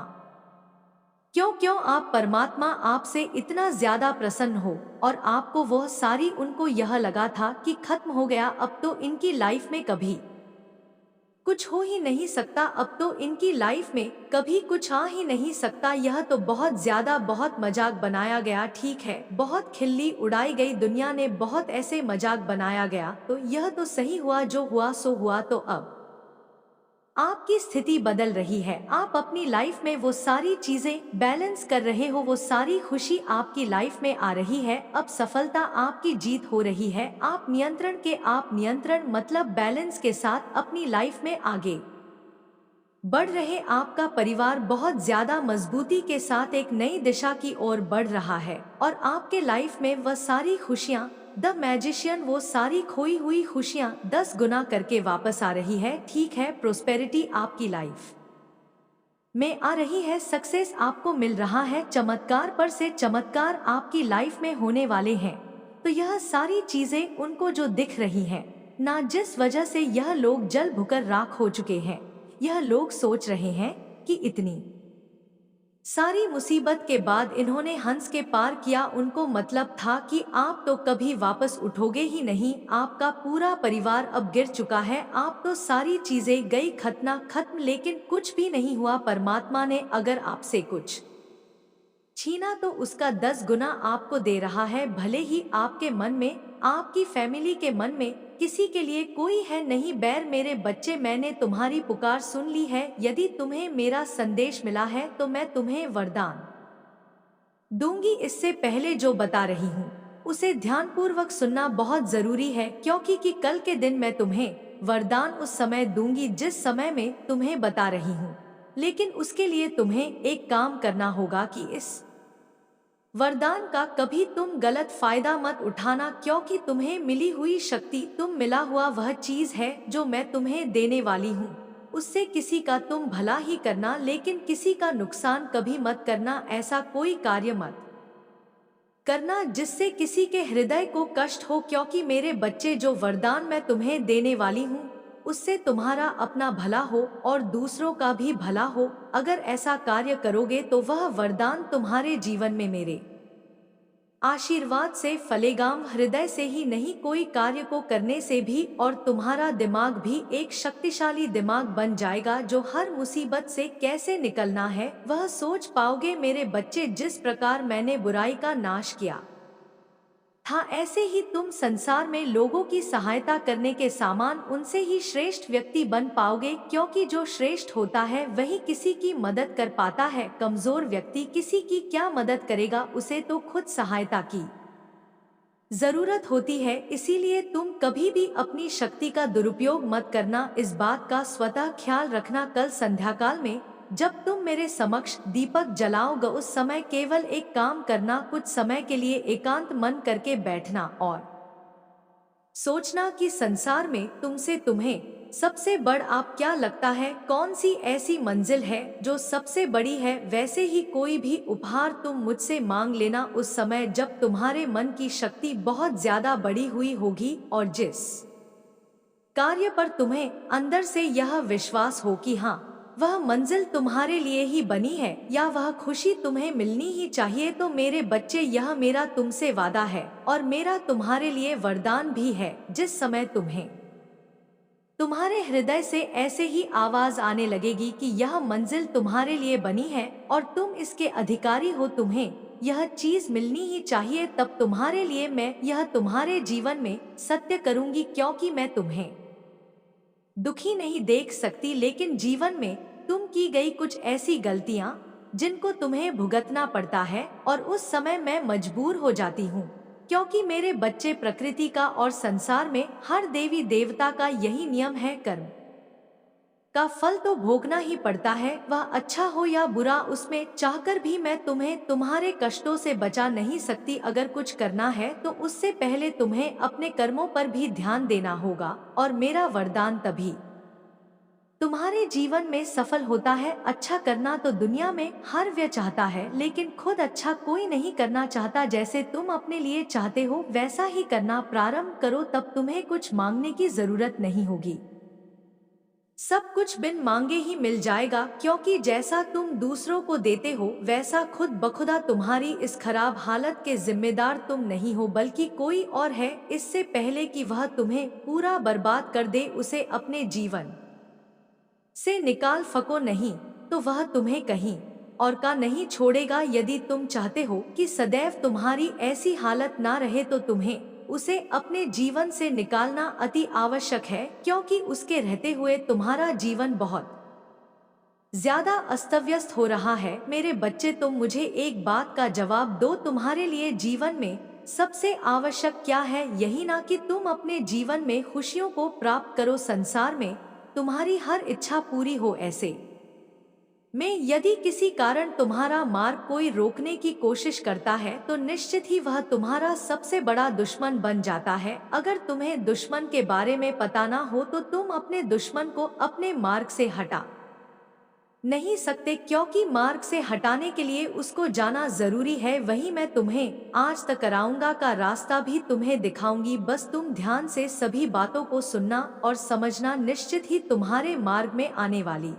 क्यों क्यों आप परमात्मा आपसे इतना ज्यादा प्रसन्न हो। और आपको वह सारी, उनको यह लगा था कि खत्म हो गया, अब तो इनकी लाइफ में कभी कुछ हो ही नहीं सकता, अब तो इनकी लाइफ में कभी कुछ आ ही नहीं सकता, यह तो बहुत ज्यादा बहुत मजाक बनाया गया। ठीक है, बहुत खिल्ली उड़ाई गई, दुनिया ने बहुत ऐसे मजाक बनाया गया, तो यह तो सही हुआ, जो हुआ सो हुआ। तो अब आपकी स्थिति बदल रही है, आप अपनी लाइफ में वो सारी चीजें बैलेंस कर रहे हो, वो सारी खुशी आपकी लाइफ में आ रही है, अब सफलता आपकी जीत हो रही है, आप नियंत्रण मतलब बैलेंस के साथ अपनी लाइफ में आगे बढ़ रहे, आपका परिवार बहुत ज्यादा मजबूती के साथ एक नई दिशा की ओर बढ़ रहा है, और आपके लाइफ में वह सारी खुशियां, द मैजिशियन, वो सारी खोई हुई खुशियां 10 गुना करके वापस आ रही है। ठीक है, प्रोस्पेरिटी आपकी लाइफ में आ रही है, सक्सेस आपको मिल रहा है, चमत्कार पर से चमत्कार आपकी लाइफ में होने वाले हैं। तो यह सारी चीजें उनको जो दिख रही हैं ना, जिस वजह से यह लोग जल भुकर राख हो चुके हैं, यह लोग सोच रहे हैं कि इतनी सारी मुसीबत के बाद इन्होंने हंस के पार किया, उनको मतलब था कि आप तो कभी वापस उठोगे ही नहीं, आपका पूरा परिवार अब गिर चुका है, आप तो सारी चीजें गई खत्म, लेकिन कुछ भी नहीं हुआ। परमात्मा ने अगर आपसे कुछ छीना तो उसका 10 गुना आपको दे रहा है, भले ही आपके मन में, आपकी फैमिली के मन में किसी के लिए कोई है नहीं बैर। मेरे बच्चे, मैंने तुम्हारी पुकार सुन ली है, यदि तुम्हें मेरा संदेश मिला है तो मैं तुम्हें वरदान दूंगी। इससे पहले जो बता रही हूँ उसे ध्यानपूर्वक सुनना बहुत जरूरी है, क्योंकि कि कल के दिन मैं तुम्हें वरदान उस समय दूंगी जिस समय में तुम्हें बता रही हूँ, लेकिन उसके लिए तुम्हें एक काम करना होगा कि इस वरदान का कभी तुम गलत फायदा मत उठाना, क्योंकि तुम्हें मिली हुई शक्ति, तुम मिला हुआ वह चीज है जो मैं तुम्हें देने वाली हूँ, उससे किसी का तुम भला ही करना, लेकिन किसी का नुकसान कभी मत करना, ऐसा कोई कार्य मत करना जिससे किसी के हृदय को कष्ट हो, क्योंकि मेरे बच्चे जो वरदान मैं तुम्हें देने वाली हूँ उससे तुम्हारा अपना भला हो और दूसरों का भी भला हो। अगर ऐसा कार्य करोगे तो वह वरदान तुम्हारे जीवन में मेरे आशीर्वाद से फलेगाम, हृदय से ही नहीं कोई कार्य को करने से भी, और तुम्हारा दिमाग भी एक शक्तिशाली दिमाग बन जाएगा जो हर मुसीबत से कैसे निकलना है वह सोच पाओगे। मेरे बच्चे, जिस प्रकार मैंने बुराई का नाश किया था ऐसे ही तुम संसार में लोगों की सहायता करने के समान उनसे ही श्रेष्ठ व्यक्ति बन पाओगे, क्योंकि जो श्रेष्ठ होता है वही किसी की मदद कर पाता है। कमजोर व्यक्ति किसी की क्या मदद करेगा, उसे तो खुद सहायता की जरूरत होती है। इसीलिए तुम कभी भी अपनी शक्ति का दुरुपयोग मत करना, इस बात का स्वतः ख्याल रखना। कल संध्याकाल में जब तुम मेरे समक्ष दीपक जलाओगे उस समय केवल एक काम करना, कुछ समय के लिए एकांत मन करके बैठना और सोचना कि संसार में तुमसे तुम्हें सबसे बड़ आप क्या लगता है, कौन सी ऐसी मंजिल है जो सबसे बड़ी है। वैसे ही कोई भी उपहार तुम मुझसे मांग लेना उस समय जब तुम्हारे मन की शक्ति बहुत ज्यादा बड़ी हुई होगी और जिस कार्य पर तुम्हें अंदर से यह विश्वास हो कि हाँ वह मंजिल तुम्हारे लिए ही बनी है या वह खुशी तुम्हें मिलनी ही चाहिए। तो मेरे बच्चे, यह मेरा तुमसे वादा है और मेरा तुम्हारे लिए वरदान भी है। जिस समय तुम्हें तुम्हारे हृदय से ऐसे ही आवाज आने लगेगी कि यह मंजिल तुम्हारे लिए बनी है और तुम इसके अधिकारी हो, तुम्हें यह चीज मिलनी ही चाहिए, तब तुम्हारे लिए मैं यह तुम्हारे जीवन में सत्य करूंगी। क्योंकि मैं तुम्हें दुखी नहीं देख सकती, लेकिन जीवन में तुम की गई कुछ ऐसी गलतियां जिनको तुम्हें भुगतना पड़ता है और उस समय मैं मजबूर हो जाती हूँ, क्योंकि मेरे बच्चे, प्रकृति का और संसार में हर देवी देवता का यही नियम है, कर्म का फल तो भोगना ही पड़ता है, वह अच्छा हो या बुरा। उसमें चाहकर भी मैं तुम्हें तुम्हारे कष्टों से बचा नहीं सकती। अगर कुछ करना है तो उससे पहले तुम्हें अपने कर्मों पर भी ध्यान देना होगा और मेरा वरदान तभी तुम्हारे जीवन में सफल होता है। अच्छा करना तो दुनिया में हर व्यक्ति चाहता है, लेकिन खुद अच्छा कोई नहीं करना चाहता। जैसे तुम अपने लिए चाहते हो वैसा ही करना प्रारंभ करो, तब तुम्हें कुछ मांगने की जरूरत नहीं होगी, सब कुछ बिन मांगे ही मिल जाएगा। क्योंकि जैसा तुम दूसरों को देते हो वैसा खुद बखुदा तुम्हारी इस खराब हालत के जिम्मेदार तुम नहीं हो, बल्कि कोई और है। इससे पहले कि वह तुम्हें पूरा बर्बाद कर दे, उसे अपने जीवन से निकाल फको नहीं तो वह तुम्हें कहीं और का नहीं छोड़ेगा। यदि तुम चाहते हो कि सदैव तुम्हारी ऐसी हालत ना रहे तो तुम्हें उसे अपने जीवन से निकालना अति आवश्यक है, क्योंकि उसके रहते हुए तुम्हारा जीवन बहुत ज्यादा अस्तव्यस्त हो रहा है। मेरे बच्चे, तुम मुझे एक बात का जवाब दो, तुम्हारे लिए जीवन में सबसे आवश्यक क्या है? यही ना कि तुम अपने जीवन में खुशियों को प्राप्त करो, संसार में तुम्हारी हर इच्छा पूरी हो। ऐसे में यदि किसी कारण तुम्हारा मार्ग कोई रोकने की कोशिश करता है तो निश्चित ही वह तुम्हारा सबसे बड़ा दुश्मन बन जाता है। अगर तुम्हें दुश्मन के बारे में पता ना हो तो तुम अपने दुश्मन को अपने मार्ग से हटा नहीं सकते, क्योंकि मार्ग से हटाने के लिए उसको जाना जरूरी है। वही मैं तुम्हें आज तक कराऊंगा का रास्ता भी तुम्हें दिखाऊंगी। बस तुम ध्यान से सभी बातों को सुनना और समझना, निश्चित ही तुम्हारे मार्ग में आने वाली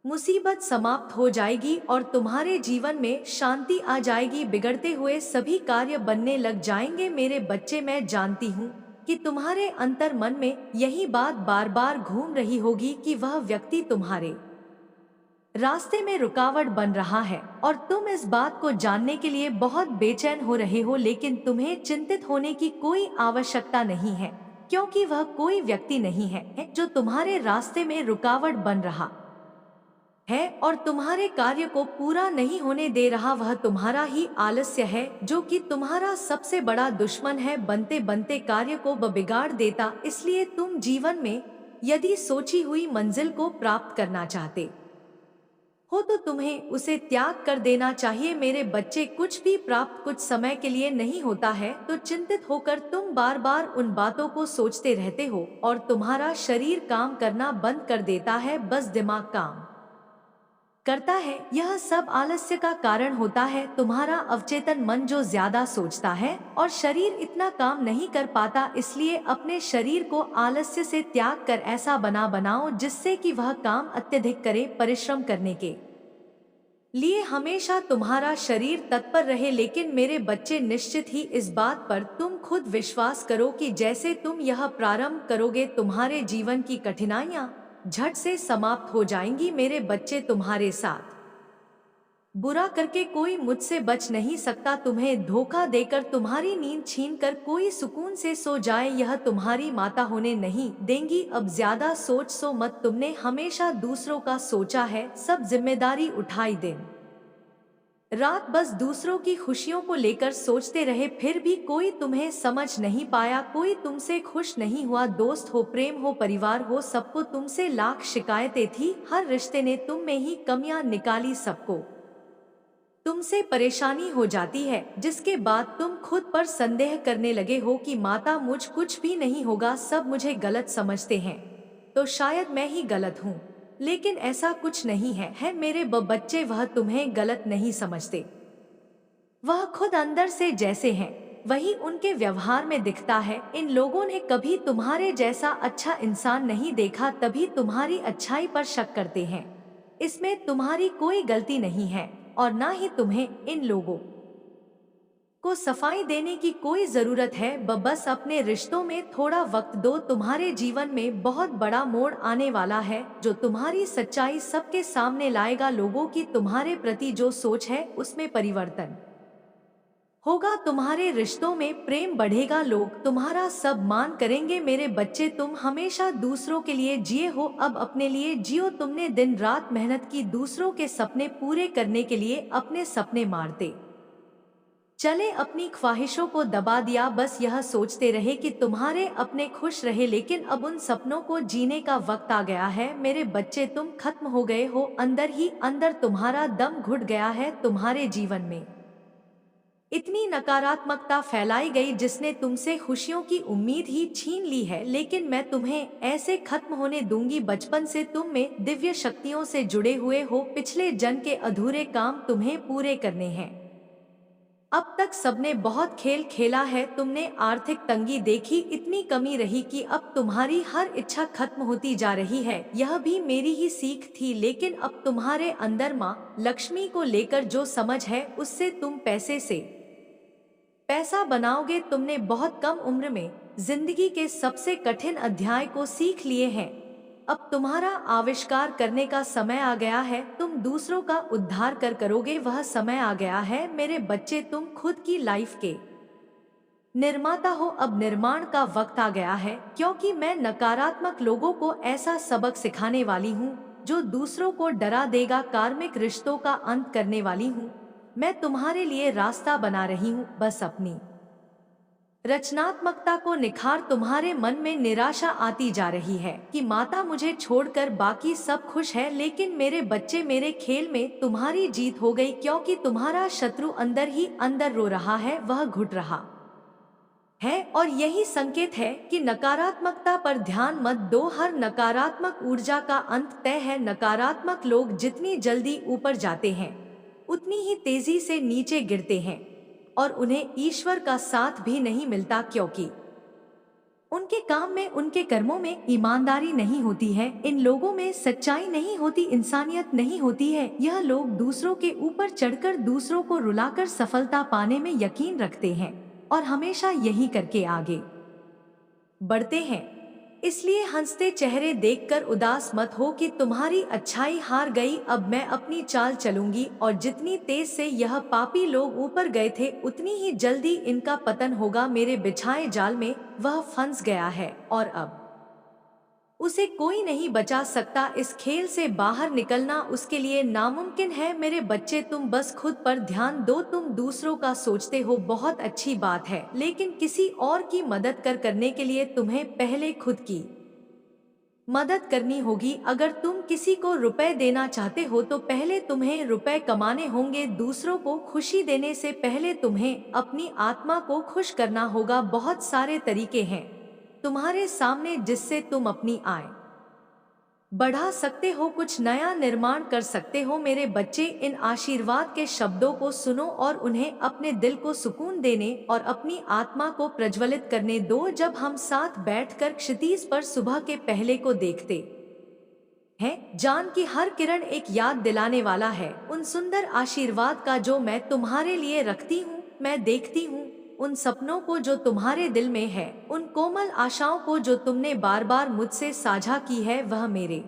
मुसीबत समाप्त हो जाएगी और तुम्हारे जीवन में शांति आ जाएगी, बिगड़ते हुए सभी कार्य बनने लग जाएंगे। मेरे बच्चे, मैं जानती हूँ कि तुम्हारे अंतर मन में यही बात बार बार घूम रही होगी कि वह व्यक्ति तुम्हारे रास्ते में रुकावट बन रहा है और तुम इस बात को जानने के लिए बहुत बेचैन हो रहे हो। लेकिन तुम्हें चिंतित होने की कोई आवश्यकता नहीं है, क्योंकि वह कोई व्यक्ति नहीं है जो तुम्हारे रास्ते में रुकावट बन रहा है और तुम्हारे कार्य को पूरा नहीं होने दे रहा। वह तुम्हारा ही आलस्य है जो कि तुम्हारा सबसे बड़ा दुश्मन है, बनते बनते कार्य को बिगाड़ देता। इसलिए तुम जीवन में यदि सोची हुई मंजिल को प्राप्त करना चाहते हो तो तुम्हें उसे त्याग कर देना चाहिए। मेरे बच्चे, कुछ भी प्राप्त कुछ समय के लिए नहीं होता है, तो चिंतित होकर तुम बार बार उन बातों को सोचते रहते हो और तुम्हारा शरीर काम करना बंद कर देता है, बस दिमाग काम करता है। यह सब आलस्य का कारण होता है, तुम्हारा अवचेतन मन जो ज्यादा सोचता है और शरीर इतना काम नहीं कर पाता, इसलिए अपने शरीर को आलस्य से त्याग कर ऐसा बनाओ जिससे कि वह काम अत्यधिक करे। परिश्रम करने के लिए हमेशा तुम्हारा शरीर तत्पर रहे। लेकिन मेरे बच्चे, निश्चित ही इस बात पर तुम खुद विश्वास करो कि जैसे तुम यह प्रारंभ करोगे, तुम्हारे जीवन की कठिनाइयां झट से समाप्त हो जाएंगी। मेरे बच्चे, तुम्हारे साथ बुरा करके कोई मुझसे बच नहीं सकता। तुम्हें धोखा देकर, तुम्हारी नींद छीनकर कोई सुकून से सो जाए, यह तुम्हारी माता होने नहीं देंगी। अब ज्यादा सोच मत। तुमने हमेशा दूसरों का सोचा है, सब जिम्मेदारी उठाई। दिन रात बस दूसरों की खुशियों को लेकर सोचते रहे, फिर भी कोई तुम्हें समझ नहीं पाया, कोई तुमसे खुश नहीं हुआ। दोस्त हो, प्रेम हो, परिवार हो, सबको तुमसे लाख शिकायतें थी। हर रिश्ते ने तुम में ही कमियां निकाली, सबको तुमसे परेशानी हो जाती है, जिसके बाद तुम खुद पर संदेह करने लगे हो कि माता, मुझ कुछ भी नहीं होगा, सब मुझे गलत समझते हैं, तो शायद मैं ही गलत हूँ। लेकिन ऐसा कुछ नहीं है मेरे बच्चे, वह तुम्हें गलत नहीं समझते। वह खुद अंदर से जैसे हैं वही उनके व्यवहार में दिखता है। इन लोगों ने कभी तुम्हारे जैसा अच्छा इंसान नहीं देखा, तभी तुम्हारी अच्छाई पर शक करते हैं। इसमें तुम्हारी कोई गलती नहीं है और ना ही तुम्हें इन लोगों को सफाई देने की कोई जरूरत है। बस अपने रिश्तों में थोड़ा वक्त दो। तुम्हारे जीवन में बहुत बड़ा मोड़ आने वाला है, जो तुम्हारी सच्चाई सबके सामने लाएगा। लोगों की तुम्हारे प्रति जो सोच है, उसमें परिवर्तन होगा। तुम्हारे रिश्तों में प्रेम बढ़ेगा, लोग तुम्हारा सब मान करेंगे। मेरे बच्चे, तुम हमेशा दूसरों के लिए जिए हो, अब अपने लिए जियो। तुमने दिन रात मेहनत की दूसरों के सपने पूरे करने के लिए, अपने सपने मारते चले, अपनी ख्वाहिशों को दबा दिया। बस यह सोचते रहे कि तुम्हारे अपने खुश रहे, लेकिन अब उन सपनों को जीने का वक्त आ गया है। मेरे बच्चे, तुम खत्म हो गए हो, अंदर ही अंदर तुम्हारा दम घुट गया है। तुम्हारे जीवन में इतनी नकारात्मकता फैलाई गई, जिसने तुमसे खुशियों की उम्मीद ही छीन ली है। लेकिन मैं तुम्हें ऐसे खत्म होने दूंगी। बचपन से तुम में दिव्य शक्तियों से जुड़े हुए हो, पिछले जन्म के अधूरे काम तुम्हें पूरे करने हैं। अब तक सबने बहुत खेल खेला है, तुमने आर्थिक तंगी देखी, इतनी कमी रही कि अब तुम्हारी हर इच्छा खत्म होती जा रही है। यह भी मेरी ही सीख थी, लेकिन अब तुम्हारे अंदर माँ लक्ष्मी को लेकर जो समझ है, उससे तुम पैसे से पैसा बनाओगे। तुमने बहुत कम उम्र में जिंदगी के सबसे कठिन अध्याय को सीख लिए हैं। अब तुम्हारा आविष्कार करने का समय आ गया है। तुम दूसरों का उद्धार करोगे, वह समय आ गया है। मेरे बच्चे, तुम खुद की लाइफ के निर्माता हो, अब निर्माण का वक्त आ गया है। क्योंकि मैं नकारात्मक लोगों को ऐसा सबक सिखाने वाली हूँ जो दूसरों को डरा देगा। कार्मिक रिश्तों का अंत करने वाली हूँ। मैं तुम्हारे लिए रास्ता बना रही हूँ। बस अपनी रचनात्मकता को निखार। तुम्हारे मन में निराशा आती जा रही है कि माता, मुझे छोड़कर बाकी सब खुश है। लेकिन मेरे बच्चे, मेरे खेल में तुम्हारी जीत हो गई, क्योंकि तुम्हारा शत्रु अंदर ही अंदर रो रहा है, वह घुट रहा है। और यही संकेत है कि नकारात्मकता पर ध्यान मत दो। हर नकारात्मक ऊर्जा का अंत तय है। नकारात्मक लोग जितनी जल्दी ऊपर जाते हैं, उतनी ही तेजी से नीचे गिरते हैं, और उन्हें ईश्वर का साथ भी नहीं मिलता, क्योंकि उनके काम में, उनके कर्मों में ईमानदारी नहीं होती है। इन लोगों में सच्चाई नहीं होती, इंसानियत नहीं होती है। यह लोग दूसरों के ऊपर चढ़कर दूसरों को रुलाकर सफलता पाने में यकीन रखते हैं, और हमेशा यही करके आगे बढ़ते हैं। इसलिए हंसते चेहरे देखकर उदास मत हो कि तुम्हारी अच्छाई हार गई। अब मैं अपनी चाल चलूंगी, और जितनी तेज से यह पापी लोग ऊपर गए थे, उतनी ही जल्दी इनका पतन होगा। मेरे बिछाए जाल में वह फंस गया है, और अब उसे कोई नहीं बचा सकता। इस खेल से बाहर निकलना उसके लिए नामुमकिन है। मेरे बच्चे, तुम बस खुद पर ध्यान दो। तुम दूसरों का सोचते हो, बहुत अच्छी बात है, लेकिन किसी और की मदद करने के लिए तुम्हें पहले खुद की मदद करनी होगी। अगर तुम किसी को रुपए देना चाहते हो, तो पहले तुम्हें रुपए कमाने होंगे। दूसरों को खुशी देने से पहले तुम्हें अपनी आत्मा को खुश करना होगा। बहुत सारे तरीके हैं तुम्हारे सामने, जिससे तुम अपनी आय बढ़ा सकते हो, कुछ नया निर्माण कर सकते हो। मेरे बच्चे, इन आशीर्वाद के शब्दों को सुनो और उन्हें अपने दिल को सुकून देने और अपनी आत्मा को प्रज्वलित करने दो। जब हम साथ बैठकर क्षितिज पर सुबह के पहले को देखते हैं, जान की हर किरण एक याद दिलाने वाला है उन सुंदर आशीर्वाद का जो मैं तुम्हारे लिए रखती हूँ। मैं देखती हूँ उन सपनों को जो तुम्हारे दिल में है, उन कोमल आशाओं को जो तुमने बार बार मुझसे साझा की है। वह मेरे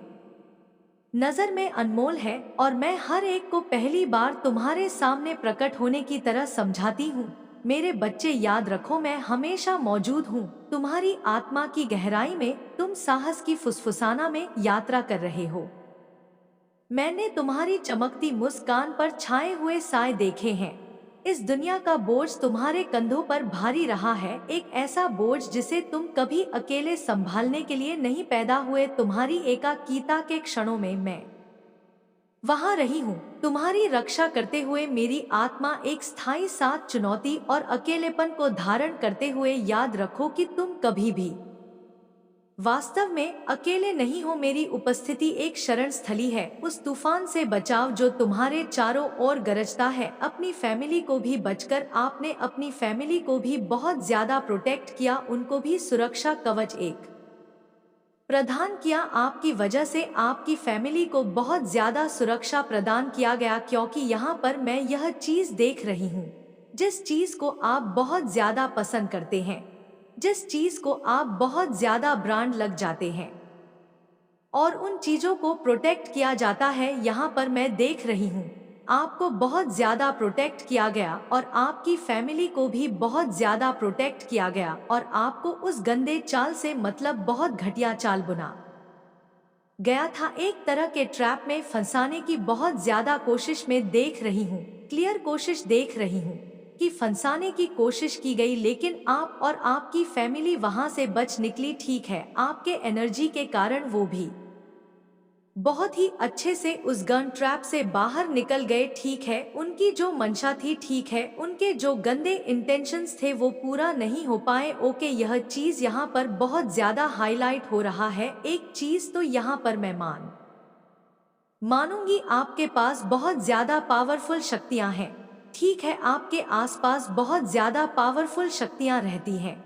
नजर में अनमोल है और मैं हर एक को पहली बार तुम्हारे सामने प्रकट होने की तरह समझाती हूँ। मेरे बच्चे, याद रखो, मैं हमेशा मौजूद हूँ तुम्हारी आत्मा की गहराई में। तुम साहस की फुसफुसाना में यात्रा कर रहे हो। मैंने तुम्हारी चमकती मुस्कान पर छाए हुए साए देखे हैं। इस दुनिया का बोझ तुम्हारे कंधों पर भारी रहा है, एक ऐसा बोझ जिसे तुम कभी अकेले संभालने के लिए नहीं पैदा हुए। तुम्हारी एकाकीता के क्षणों में मैं वहां रही हूँ, तुम्हारी रक्षा करते हुए। मेरी आत्मा एक स्थायी साथ चुनौती और अकेलेपन को धारण करते हुए। याद रखो कि तुम कभी भी वास्तव में अकेले नहीं हो। मेरी उपस्थिति एक शरण स्थली है, उस तूफान से बचाव जो तुम्हारे चारों ओर गरजता है। अपनी फैमिली को भी बचकर आपने अपनी फैमिली को भी बहुत ज्यादा प्रोटेक्ट किया, उनको भी सुरक्षा कवच एक प्रदान किया। आपकी वजह से आपकी फैमिली को बहुत ज्यादा सुरक्षा प्रदान किया गया, क्योंकि यहाँ पर मैं यह चीज देख रही हूँ जिस चीज को आप बहुत ज्यादा पसंद करते हैं, जिस चीज को आप बहुत ज्यादा ब्रांड लग जाते हैं और उन चीजों को प्रोटेक्ट किया जाता है। यहाँ पर मैं देख रही हूँ आपको बहुत ज्यादा प्रोटेक्ट किया गया और आपकी फैमिली को भी बहुत ज्यादा प्रोटेक्ट किया गया और आपको उस गंदे चाल से, मतलब बहुत घटिया चाल बुना गया था, एक तरह के ट्रैप में फंसाने की बहुत ज्यादा कोशिश में देख रही हूँ। क्लियर कोशिश देख रही हूँ कि फंसाने की कोशिश की गई, लेकिन आप और आपकी फैमिली वहां से बच निकली। ठीक है, आपके एनर्जी के कारण वो भी बहुत ही अच्छे से उस गन ट्रैप से बाहर निकल गए। ठीक है, उनकी जो मंशा थी, ठीक है, उनके जो गंदे इंटेंशंस थे वो पूरा नहीं हो पाए। ओके, यह चीज यहाँ पर बहुत ज्यादा हाईलाइट हो रहा है। एक चीज तो यहाँ पर मैं मानूंगी, आपके पास बहुत ज्यादा पावरफुल शक्तियां हैं। ठीक है, आपके आसपास बहुत ज्यादा पावरफुल शक्तियां रहती हैं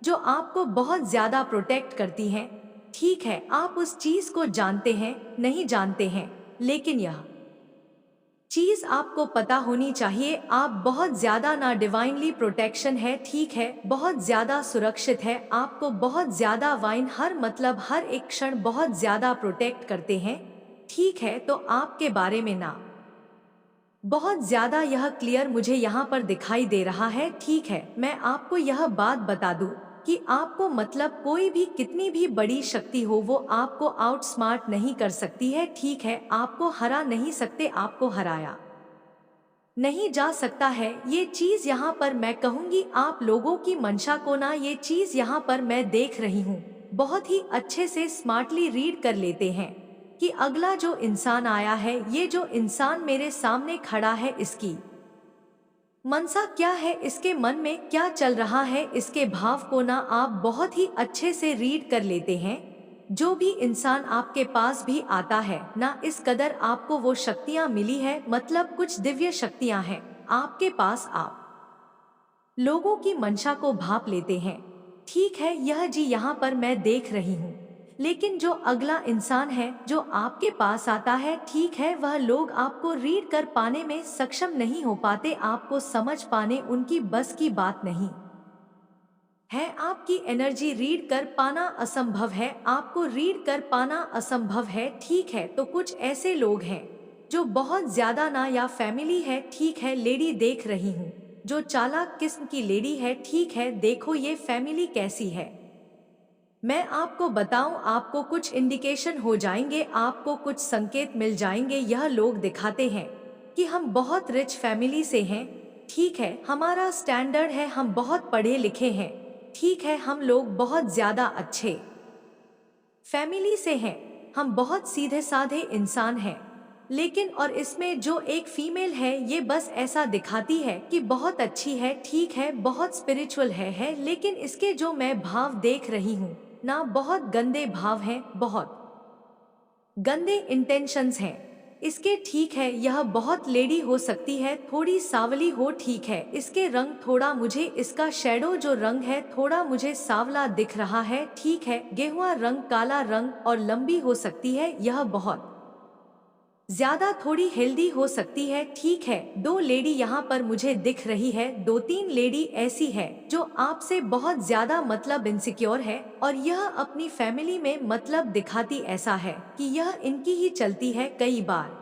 जो आपको बहुत ज्यादा प्रोटेक्ट करती हैं। ठीक है, आप उस चीज को जानते हैं, नहीं जानते हैं, लेकिन यह चीज आपको पता होनी चाहिए। आप बहुत ज्यादा ना डिवाइनली प्रोटेक्शन है, ठीक है, बहुत ज्यादा सुरक्षित है। आपको बहुत ज्यादा वाइन हर, मतलब हर एक क्षण बहुत ज्यादा प्रोटेक्ट करते हैं। ठीक है, तो आपके बारे में ना बहुत ज्यादा यह क्लियर मुझे यहाँ पर दिखाई दे रहा है। ठीक है, मैं आपको यह बात बता दूं कि आपको, मतलब कोई भी कितनी भी बड़ी शक्ति हो, वो आपको आउटस्मार्ट नहीं कर सकती है। ठीक है, आपको हरा नहीं सकते, आपको हराया नहीं जा सकता है। ये चीज यहाँ पर मैं कहूँगी आप लोगों की मंशा को ना, ये चीज यहाँ पर मैं देख रही हूँ बहुत ही अच्छे से स्मार्टली रीड कर लेते हैं कि अगला जो इंसान आया है, ये जो इंसान मेरे सामने खड़ा है, इसकी मनसा क्या है, इसके मन में क्या चल रहा है, इसके भाव को ना आप बहुत ही अच्छे से रीड कर लेते हैं। जो भी इंसान आपके पास भी आता है ना, इस कदर आपको वो शक्तियां मिली है, मतलब कुछ दिव्य शक्तियां हैं आपके पास। आप लोगों की मंशा को भाप लेते हैं। ठीक है, यह जी यहाँ पर मैं देख रही हूँ, लेकिन जो अगला इंसान है जो आपके पास आता है, ठीक है, वह लोग आपको रीड कर पाने में सक्षम नहीं हो पाते, आपको समझ पाने उनकी बस की बात नहीं है। आपकी एनर्जी रीड कर पाना असंभव है, आपको रीड कर पाना असंभव है। ठीक है, तो कुछ ऐसे लोग हैं जो बहुत ज्यादा ना, या फैमिली है, ठीक है, लेडी देख रही हूँ जो चालाक किस्म की लेडी है। ठीक है, देखो ये फैमिली कैसी है, मैं आपको बताऊं, आपको कुछ इंडिकेशन हो जाएंगे, आपको कुछ संकेत मिल जाएंगे। यह लोग दिखाते हैं कि हम बहुत रिच फैमिली से हैं। ठीक है, हमारा स्टैंडर्ड है, हम बहुत पढ़े लिखे हैं। ठीक है, हम लोग बहुत ज्यादा अच्छे फैमिली से हैं, हम बहुत सीधे साधे इंसान हैं। लेकिन और इसमें जो एक फीमेल है, ये बस ऐसा दिखाती है कि बहुत अच्छी है, ठीक है, बहुत स्पिरिचुअल है, लेकिन इसके जो मैं भाव देख रही हूँ ना, बहुत गंदे भाव हैं, बहुत गंदे इंटेंशंस हैं। इसके ठीक है, यह बहुत लेडी हो सकती है, थोड़ी सावली हो, ठीक है, इसके रंग थोड़ा, मुझे इसका शेडो जो रंग है थोड़ा मुझे सावला दिख रहा है, ठीक है, गेहुआ रंग, काला रंग और लंबी हो सकती है, यह बहुत ज्यादा थोड़ी हेल्दी हो सकती है, ठीक है। दो लेडी यहाँ पर मुझे दिख रही है, दो तीन लेडी ऐसी है जो आपसे बहुत ज्यादा मतलब इनसिक्योर है और यह अपनी फैमिली में मतलब दिखाती ऐसा है कि यह इनकी ही चलती है कई बार।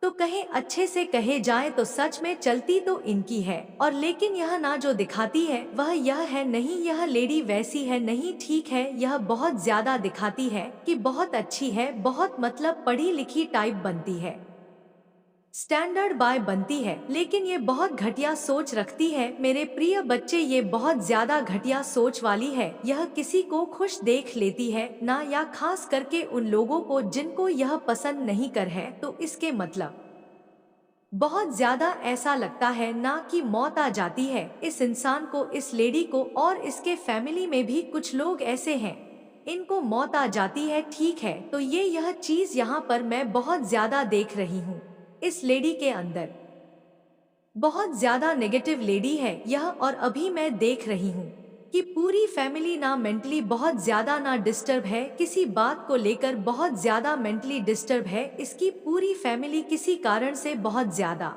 तो कहें अच्छे से कहे जाए तो सच में चलती तो इनकी है, और लेकिन यह ना जो दिखाती है वह यह है नहीं, यह लेडी वैसी है नहीं, ठीक है, यह बहुत ज्यादा दिखाती है कि बहुत अच्छी है, बहुत मतलब पढ़ी लिखी टाइप बनती है, स्टैंडर्ड बाय बनती है, लेकिन ये बहुत घटिया सोच रखती है मेरे प्रिय बच्चे, ये बहुत ज्यादा घटिया सोच वाली है। यह किसी को खुश देख लेती है ना, या खास करके उन लोगों को जिनको यह पसंद नहीं कर है, तो इसके मतलब बहुत ज्यादा ऐसा लगता है ना कि मौत आ जाती है इस इंसान को, इस लेडी को, और इसके फैमिली में भी कुछ लोग ऐसे हैं, इनको मौत आ जाती है, ठीक है। तो यह चीज यहाँ पर मैं बहुत ज्यादा देख रही हूँ इस लेडी के अंदर, बहुत ज्यादा नेगेटिव लेडी है यह। और अभी मैं देख रही हूँ कि पूरी फैमिली ना मेंटली बहुत ज्यादा ना डिस्टर्ब है, किसी बात को लेकर बहुत ज्यादा मेंटली डिस्टर्ब है, इसकी पूरी फैमिली किसी कारण से बहुत ज्यादा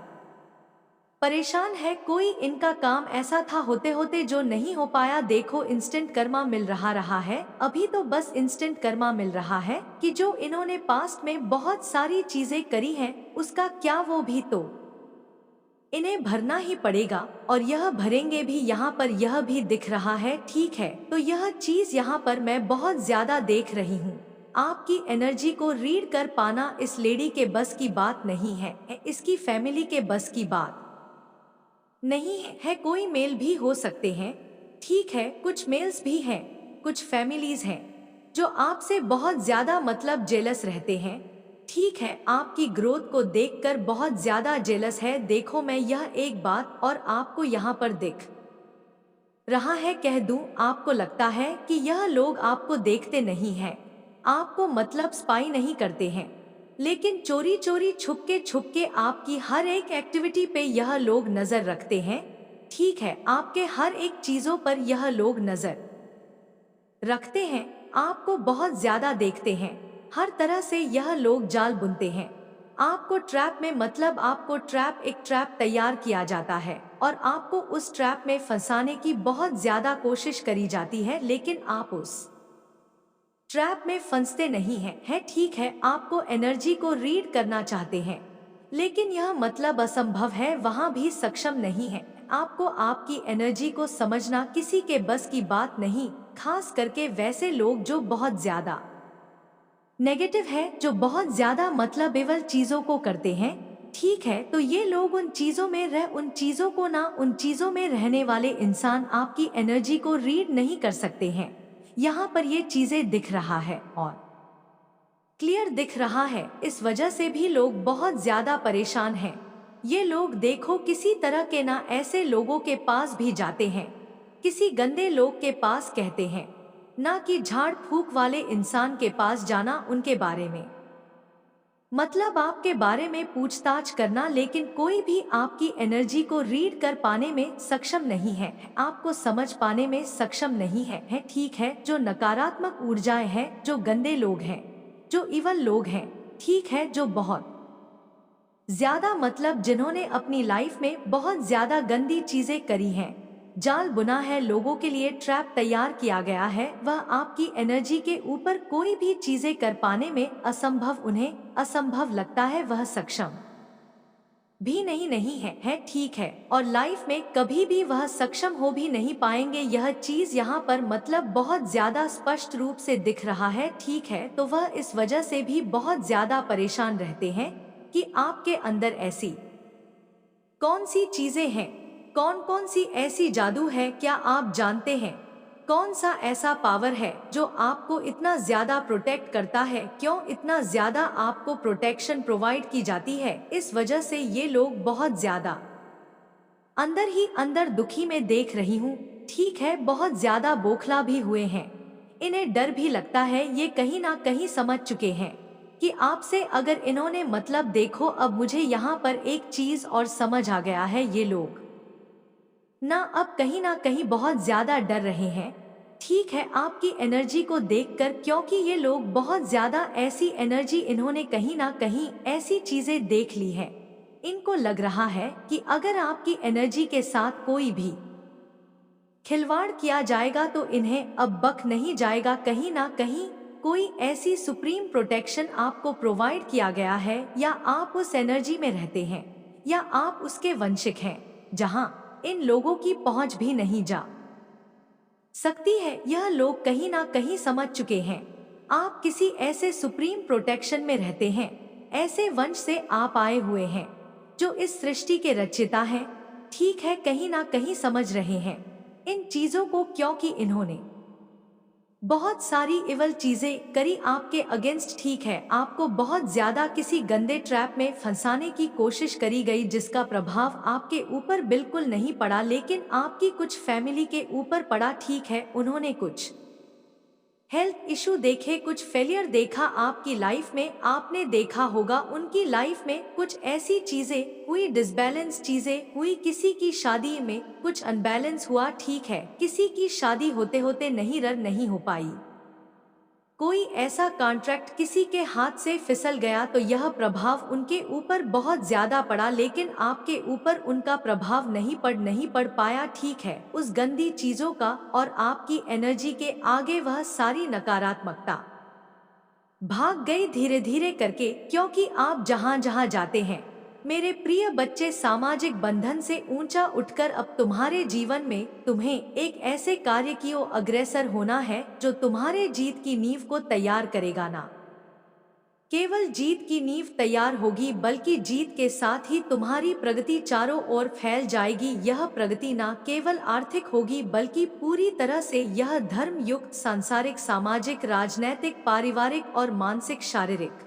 परेशान है। कोई इनका काम ऐसा था होते होते जो नहीं हो पाया, देखो इंस्टेंट कर्मा मिल रहा है, अभी तो बस इंस्टेंट कर्मा मिल रहा है कि जो इन्होंने पास्ट में बहुत सारी चीजें करी हैं उसका क्या, वो भी तो इन्हें भरना ही पड़ेगा, और यह भरेंगे भी, यहाँ पर यह भी दिख रहा है, ठीक है। तो यह चीज यहाँ पर मैं बहुत ज्यादा देख रही हूँ। आपकी एनर्जी को रीड कर पाना इस लेडी के बस की बात नहीं है, इसकी फैमिली के बस की बात नहीं है। कोई मेल भी हो सकते हैं, ठीक है, कुछ मेल्स भी हैं, कुछ फैमिलीज हैं जो आपसे बहुत ज्यादा मतलब जेलस रहते हैं, ठीक है, आपकी ग्रोथ को देखकर बहुत ज्यादा जेलस है। देखो मैं यह एक बात और आपको यहाँ पर दिख रहा है, कह दूं, आपको लगता है कि यह लोग आपको देखते नहीं हैं, आपको मतलब स्पाई नहीं करते हैं, लेकिन चोरी चोरी छुप के आपकी हर एक एक्टिविटी पे यह लोग नजर रखते हैं, ठीक है, आपके हर एक चीजों पर यह लोग नजर रखते हैं, आपको बहुत ज्यादा देखते हैं, हर तरह से यह लोग जाल बुनते हैं आपको ट्रैप में, मतलब आपको ट्रैप, एक ट्रैप तैयार किया जाता है और आपको उस ट्रैप में फंसाने की बहुत ज्यादा कोशिश करी जाती है, लेकिन आप उस ट्रैप में फंसते नहीं हैं, है ठीक है। आपको एनर्जी को रीड करना चाहते हैं, लेकिन यह मतलब असंभव है, वहां भी सक्षम नहीं है। आपको आपकी एनर्जी को समझना किसी के बस की बात नहीं, खास करके वैसे लोग जो बहुत ज्यादा नेगेटिव है, जो बहुत ज्यादा मतलबेवल चीजों को करते हैं, ठीक है। तो ये लोग उन चीजों में रह, उन चीजों को ना, उन चीजों में रहने वाले इंसान आपकी एनर्जी को रीड नहीं कर सकते हैं। यहाँ पर ये चीजें दिख रहा है और क्लियर दिख रहा है, इस वजह से भी लोग बहुत ज्यादा परेशान हैं। ये लोग देखो किसी तरह के ना ऐसे लोगों के पास भी जाते हैं, किसी गंदे लोग के पास, कहते हैं ना कि झाड़ फूक वाले इंसान के पास जाना, उनके बारे में मतलब आपके बारे में पूछताछ करना, लेकिन कोई भी आपकी एनर्जी को रीड कर पाने में सक्षम नहीं है, आपको समझ पाने में सक्षम नहीं है, ठीक है। जो नकारात्मक ऊर्जाएं हैं, जो गंदे लोग हैं, जो इवल लोग हैं, ठीक है, जो बहुत ज्यादा मतलब जिन्होंने अपनी लाइफ में बहुत ज्यादा गंदी चीजें करी हैं, जाल बुना है, लोगों के लिए ट्रैप तैयार किया गया है, वह आपकी एनर्जी के ऊपर कोई भी चीजें कर पाने में असंभव, उन्हें असंभव लगता है, वह सक्षम भी नहीं है, ठीक है। और लाइफ में कभी भी वह सक्षम हो भी नहीं पाएंगे, यह चीज यहाँ पर मतलब बहुत ज्यादा स्पष्ट रूप से दिख रहा है, ठीक है। तो वह इस वजह से भी बहुत ज्यादा परेशान रहते हैं कि आपके अंदर ऐसी कौन सी चीजें हैं, कौन कौन सी ऐसी जादू है, क्या आप जानते हैं कौन सा ऐसा पावर है जो आपको इतना ज्यादा प्रोटेक्ट करता है, क्यों इतना ज्यादा आपको प्रोटेक्शन प्रोवाइड की जाती है। इस वजह से ये लोग बहुत ज्यादा अंदर ही अंदर दुखी में देख रही हूँ, ठीक है, बहुत ज्यादा बोखला भी हुए हैं, इन्हें डर भी लगता है, ये कहीं ना कहीं समझ चुके हैं कि आपसे अगर इन्होंने मतलब देखो, अब मुझे यहाँ पर एक चीज और समझ आ गया है, ये लोग अब कहीं ना कहीं बहुत ज्यादा डर रहे हैं। ठीक है, आपकी एनर्जी को देखकर, क्योंकि ये लोग बहुत ज्यादा ऐसी एनर्जी, इन्होंने कहीं ना कहीं ऐसी चीजें देख ली है। इनको लग रहा है कि अगर आपकी एनर्जी के साथ कोई भी खिलवाड़ किया जाएगा तो इन्हें अब बक नहीं जाएगा। कहीं ना कहीं कोई ऐसी सुप्रीम प्रोटेक्शन आपको प्रोवाइड किया गया है, या आप उस एनर्जी में रहते हैं, या आप उसके वंशज हैं जहां इन लोगों की पहुंच भी नहीं जा सकती है। यह लोग कहीं ना कहीं समझ चुके हैं, आप किसी ऐसे सुप्रीम प्रोटेक्शन में रहते हैं, ऐसे वंश से आप आए हुए हैं जो इस सृष्टि के रचयिता हैं। ठीक है, कहीं ना कहीं समझ रहे हैं इन चीजों को, क्योंकि इन्होंने बहुत सारी इवल चीजें करी आपके अगेंस्ट। ठीक है, आपको बहुत ज्यादा किसी गंदे ट्रैप में फंसाने की कोशिश करी गई, जिसका प्रभाव आपके ऊपर बिल्कुल नहीं पड़ा, लेकिन आपकी कुछ फैमिली के ऊपर पड़ा। ठीक है, उन्होंने कुछ हेल्थ इशू देखे, कुछ फेलियर देखा आपकी लाइफ में। आपने देखा होगा उनकी लाइफ में कुछ ऐसी चीजें हुई, डिसबैलेंस चीजें हुई, किसी की शादी में कुछ अनबैलेंस हुआ। ठीक है, किसी की शादी होते होते नहीं हो पाई, कोई ऐसा कॉन्ट्रैक्ट किसी के हाथ से फिसल गया, तो यह प्रभाव उनके ऊपर बहुत ज्यादा पड़ा, लेकिन आपके ऊपर उनका प्रभाव नहीं पड़ पाया। ठीक है, उस गंदी चीजों का और आपकी एनर्जी के आगे वह सारी नकारात्मकता भाग गई धीरे धीरे करके, क्योंकि आप जहां जहां जाते हैं मेरे प्रिय बच्चे, सामाजिक बंधन से ऊंचा उठकर अब तुम्हारे जीवन में तुम्हें एक ऐसे कार्य की ओर अग्रसर होना है जो तुम्हारे जीत की नींव को तैयार करेगा। ना केवल जीत की नींव तैयार होगी, बल्कि जीत के साथ ही तुम्हारी प्रगति चारों ओर फैल जाएगी। यह प्रगति ना केवल आर्थिक होगी, बल्कि पूरी तरह से यह धर्म युक्त, सांसारिक, सामाजिक, राजनैतिक, पारिवारिक और मानसिक, शारीरिक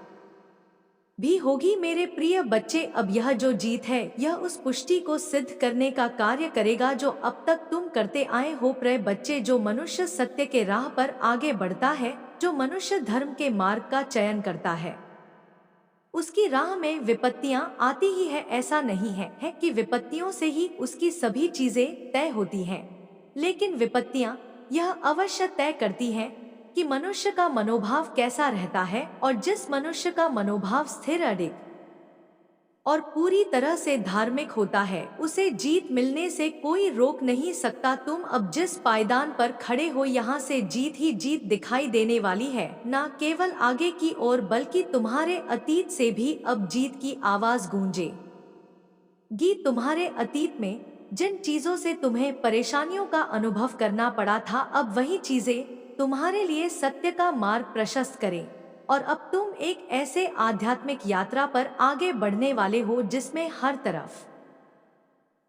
भी होगी। मेरे प्रिय बच्चे, अब यह जो जीत है, यह उस पुष्टि को सिद्ध करने का कार्य करेगा जो अब तक तुम करते आए हो। प्रिय बच्चे, जो मनुष्य सत्य के राह पर आगे बढ़ता है, जो मनुष्य धर्म के मार्ग का चयन करता है, उसकी राह में विपत्तियां आती ही है। ऐसा नहीं है कि विपत्तियों से ही उसकी सभी चीजें तय होती हैं, लेकिन विपत्तियां यह अवश्य तय करती हैं कि मनुष्य का मनोभाव कैसा रहता है, और जिस मनुष्य का मनोभाव स्थिर, अडिग और पूरी तरह से धार्मिक होता है, उसे जीत मिलने से कोई रोक नहीं सकता। तुम अब जिस पायदान पर खड़े हो, यहाँ से जीत ही जीत दिखाई देने वाली है, ना केवल आगे की ओर, बल्कि तुम्हारे अतीत से भी अब जीत की आवाज गूंजेगी। तुम्हारे अतीत में जिन चीजों से तुम्हें परेशानियों का अनुभव करना पड़ा था, अब वही चीजें तुम्हारे लिए सत्य का मार्ग प्रशस्त करें, और अब तुम एक ऐसे आध्यात्मिक यात्रा पर आगे बढ़ने वाले हो जिसमें हर तरफ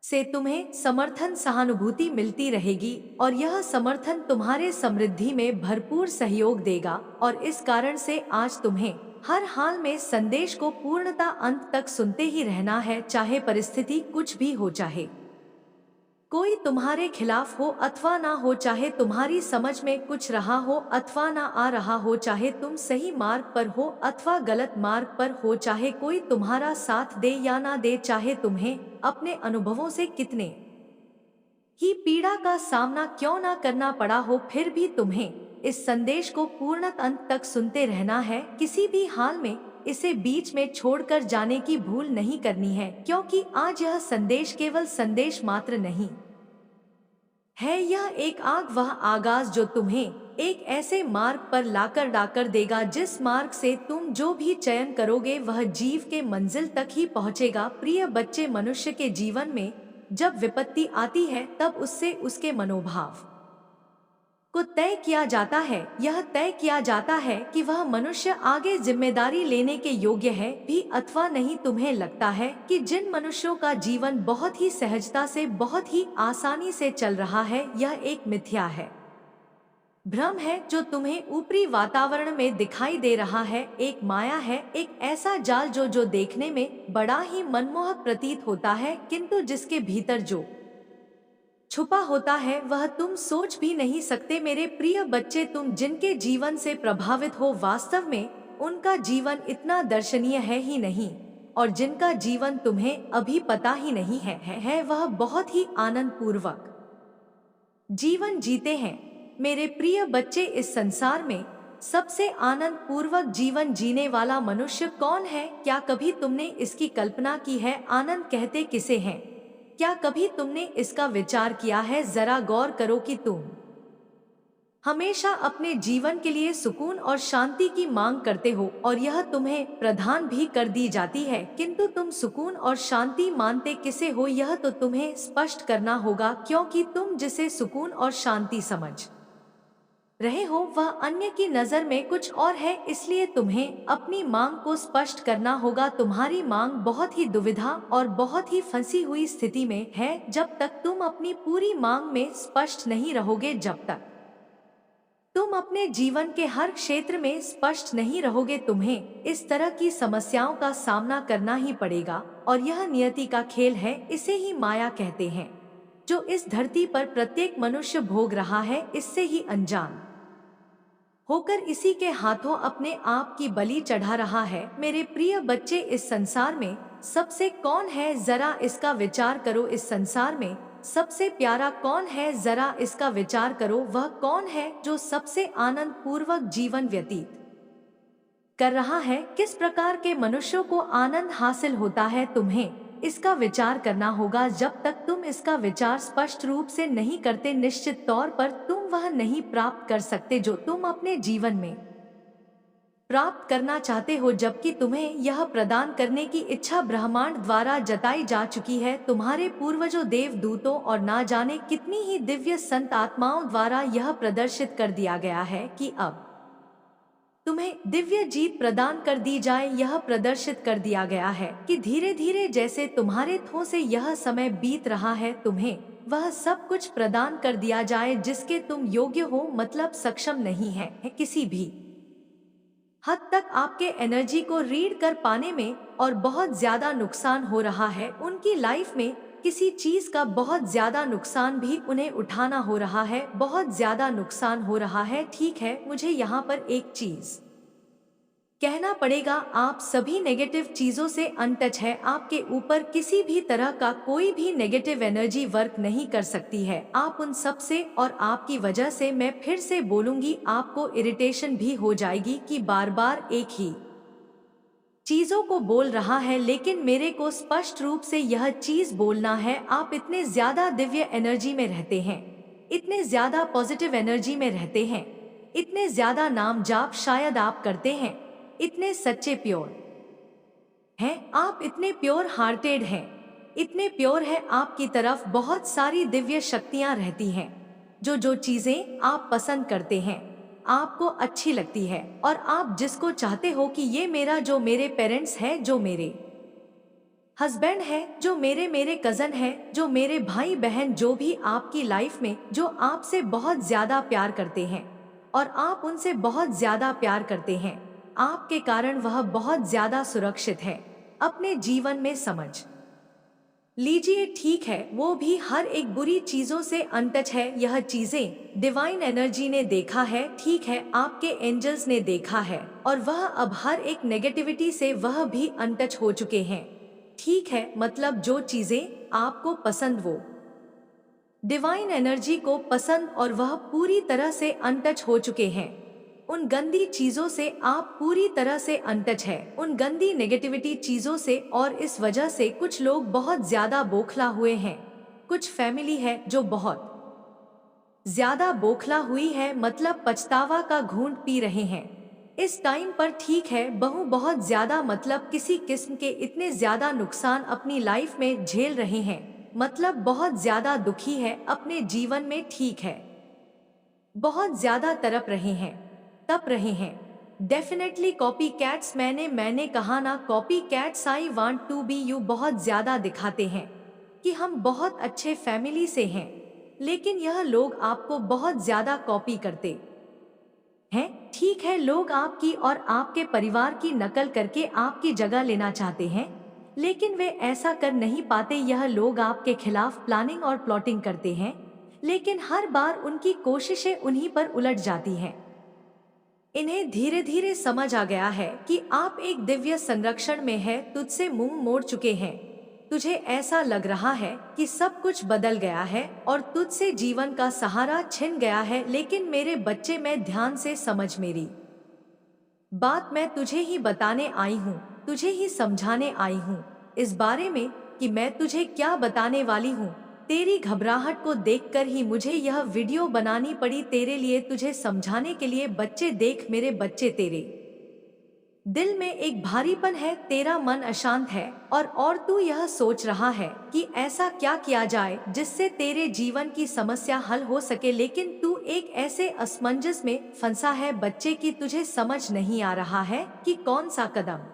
से तुम्हें समर्थन, सहानुभूति मिलती रहेगी, और यह समर्थन तुम्हारे समृद्धि में भरपूर सहयोग देगा। और इस कारण से आज तुम्हें हर हाल में संदेश को पूर्णता अंत तक सुनते ही रहना है, चाहे परिस्थिति कुछ भी हो, चाहे कोई तुम्हारे खिलाफ हो अथवा ना हो, चाहे तुम्हारी समझ में कुछ रहा हो अथवा ना आ रहा हो, चाहे तुम सही मार्ग पर हो अथवा गलत मार्ग पर हो, चाहे कोई तुम्हारा साथ दे या ना दे, चाहे तुम्हें अपने अनुभवों से कितने ही पीड़ा का सामना क्यों ना करना पड़ा हो, फिर भी तुम्हें इस संदेश को पूर्ण अंत तक सुनते रहना है। किसी भी हाल में इसे बीच में छोड़कर जाने की भूल नहीं करनी है, क्योंकि आज यह संदेश केवल संदेश मात्र नहीं है, यह एक वह आगाज जो तुम्हें एक ऐसे मार्ग पर लाकर डाकर देगा, जिस मार्ग से तुम जो भी चयन करोगे वह जीव के मंजिल तक ही पहुंचेगा। प्रिय बच्चे, मनुष्य के जीवन में जब विपत्ति आती है, तब उससे उसके मनोभाव को तय किया जाता है। यह तय किया जाता है कि वह मनुष्य आगे जिम्मेदारी लेने के योग्य है भी अथवा नहीं। तुम्हें लगता है कि जिन मनुष्यों का जीवन बहुत ही सहजता से, बहुत ही आसानी से चल रहा है, यह एक मिथ्या है, भ्रम है जो तुम्हें ऊपरी वातावरण में दिखाई दे रहा है। एक माया है, एक ऐसा जाल जो देखने में बड़ा ही मनमोहक प्रतीत होता है, किंतु जिसके भीतर जो छुपा होता है वह तुम सोच भी नहीं सकते। मेरे प्रिय बच्चे, तुम जिनके जीवन से प्रभावित हो, वास्तव में उनका जीवन इतना दर्शनीय है ही नहीं, और जिनका जीवन तुम्हें अभी पता ही नहीं है वह बहुत ही आनंद पूर्वक जीवन जीते हैं। मेरे प्रिय बच्चे, इस संसार में सबसे आनंद पूर्वक जीवन जीने वाला मनुष्य कौन है? क्या कभी तुमने इसकी कल्पना की है? आनंद कहते किसे हैं? क्या कभी तुमने इसका विचार किया है? जरा गौर करो कि तुम हमेशा अपने जीवन के लिए सुकून और शांति की मांग करते हो और यह तुम्हें प्रदान भी कर दी जाती है, किंतु तुम सुकून और शांति मानते किसे हो यह तो तुम्हें स्पष्ट करना होगा, क्योंकि तुम जिसे सुकून और शांति समझ रहे हो वह अन्य की नजर में कुछ और है। इसलिए तुम्हें अपनी मांग को स्पष्ट करना होगा। तुम्हारी मांग बहुत ही दुविधा और बहुत ही फंसी हुई स्थिति में है। जब तक तुम अपनी पूरी मांग में स्पष्ट नहीं रहोगे, जब तक तुम अपने जीवन के हर क्षेत्र में स्पष्ट नहीं रहोगे, तुम्हें इस तरह की समस्याओं का सामना करना ही पड़ेगा। और यह नियति का खेल है, इसे ही माया कहते हैं, जो इस धरती पर प्रत्येक मनुष्य भोग रहा है, इससे ही अनजान होकर इसी के हाथों अपने आप की बलि चढ़ा रहा है। मेरे प्रिय बच्चे, इस संसार में सबसे कौन है? जरा इसका विचार करो। इस संसार में सबसे प्यारा कौन है? जरा इसका विचार करो। वह कौन है जो सबसे आनंद पूर्वक जीवन व्यतीत कर रहा है? किस प्रकार के मनुष्यों को आनंद हासिल होता है? तुम्हें इसका विचार करना होगा। जब तक तुम इसका विचार स्पष्ट रूप से नहीं करते, निश्चित तौर पर तुम वह नहीं प्राप्त कर सकते जो तुम अपने जीवन में प्राप्त करना चाहते हो, जबकि तुम्हें यह प्रदान करने की इच्छा ब्रह्मांड द्वारा जताई जा चुकी है। तुम्हारे पूर्वजों, देवदूतों और ना जाने कितनी ही दिव्य संत आत्माओं द्वारा यह प्रदर्शित कर दिया गया है कि अब तुम्हें दिव्य जीत प्रदान कर दी जाए। यह प्रदर्शित कर दिया गया है कि धीरे धीरे जैसे तुम्हारे थों से यह समय बीत रहा है, तुम्हें वह सब कुछ प्रदान कर दिया जाए जिसके तुम योग्य हो, मतलब सक्षम नहीं है किसी भी हद तक आपके एनर्जी को रीड कर पाने में। और बहुत ज्यादा नुकसान हो रहा है उनकी लाइफ में, किसी चीज का बहुत ज्यादा नुकसान भी उन्हें उठाना हो रहा है, बहुत ज्यादा नुकसान हो रहा है। ठीक है, मुझे यहाँ पर एक चीज कहना पड़ेगा, आप सभी नेगेटिव चीजों से अनटच है। आपके ऊपर किसी भी तरह का कोई भी नेगेटिव एनर्जी वर्क नहीं कर सकती है। आप उन सब से, और आपकी वजह से मैं फिर से बोलूंगी, आपको इरिटेशन भी हो जाएगी कि बार बार एक ही चीजों को बोल रहा है, लेकिन मेरे को स्पष्ट रूप से यह चीज बोलना है। आप इतने ज्यादा दिव्य एनर्जी में रहते हैं, इतने ज्यादा पॉजिटिव एनर्जी में रहते हैं, इतने ज्यादा नाम जाप शायद आप करते हैं, इतने सच्चे प्योर हैं आप, इतने प्योर हार्टेड हैं, इतने प्योर है आपकी तरफ बहुत सारी दिव्य शक्तियां रहती हैं। जो चीजें आप पसंद करते हैं, आपको अच्छी लगती है, और आप जिसको चाहते हो कि ये मेरा, जो मेरे पेरेंट्स है, जो मेरे हस्बैंड है, जो मेरे कजन है, जो मेरे भाई बहन, जो भी आपकी लाइफ में जो आपसे बहुत ज्यादा प्यार करते हैं और आप उनसे बहुत ज्यादा प्यार करते हैं, आपके कारण वह बहुत ज्यादा सुरक्षित है। अपने जीवन में समझ लीजिए, ठीक है, वो भी हर एक बुरी चीजों से अनटच है। यह चीजें डिवाइन एनर्जी ने देखा है, ठीक है, आपके एंजल्स ने देखा है, और वह अब हर एक नेगेटिविटी से वह भी अनटच हो चुके हैं। ठीक है, मतलब जो चीजें आपको पसंद, वो डिवाइन एनर्जी को पसंद, और वह पूरी तरह से अनटच हो चुके हैं। उन गंदी चीजों से आप पूरी तरह से अनटच है, उन गंदी नेगेटिविटी चीजों से, और इस वजह से कुछ लोग बहुत ज्यादा बोखला हुए हैं। कुछ फैमिली है जो बहुत ज्यादा बोखला हुई है, मतलब पछतावा का घूंट पी रहे हैं इस टाइम पर। ठीक है, बहुत ज्यादा, मतलब किसी किस्म के इतने ज्यादा नुकसान अपनी लाइफ में झेल रहे हैं, मतलब बहुत ज्यादा दुखी है अपने जीवन में। ठीक है, बहुत ज्यादा तड़प रहे हैं, तप रहे हैं। डेफिनेटली कॉपी कैट्स, मैंने कहा ना, copy cats, I want to be you, बहुत ज्यादा दिखाते हैं कि हम बहुत अच्छे फैमिली से हैं, लेकिन यह लोग आपको बहुत ज्यादा कॉपी करते हैं। ठीक है, लोग आपकी और आपके परिवार की नकल करके आपकी जगह लेना चाहते हैं, लेकिन वे ऐसा कर नहीं पाते। यह लोग आपके खिलाफ प्लानिंग और प्लॉटिंग करते हैं, लेकिन हर बार उनकी कोशिशें उन्हीं पर उलट जाती हैं। इन्हें धीरे धीरे समझ आ गया है कि आप एक दिव्य संरक्षण में है, तुझसे मुंह मोड़ चुके हैं। तुझे ऐसा लग रहा है कि सब कुछ बदल गया है और तुझसे जीवन का सहारा छिन गया है, लेकिन मेरे बच्चे, मैं ध्यान से समझ, मेरी बात मैं तुझे ही बताने आई हूँ, तुझे ही समझाने आई हूँ इस बारे में कि मैं तुझे क्या बताने वाली हूँ। तेरी घबराहट को देखकर ही मुझे यह वीडियो बनानी पड़ी तेरे लिए, तुझे समझाने के लिए। बच्चे देख, मेरे बच्चे, तेरे दिल में एक भारीपन है, तेरा मन अशांत है और तू यह सोच रहा है कि ऐसा क्या किया जाए जिससे तेरे जीवन की समस्या हल हो सके, लेकिन तू एक ऐसे असमंजस में फंसा है बच्चे की तुझे समझ नहीं आ रहा है कि कौन सा कदम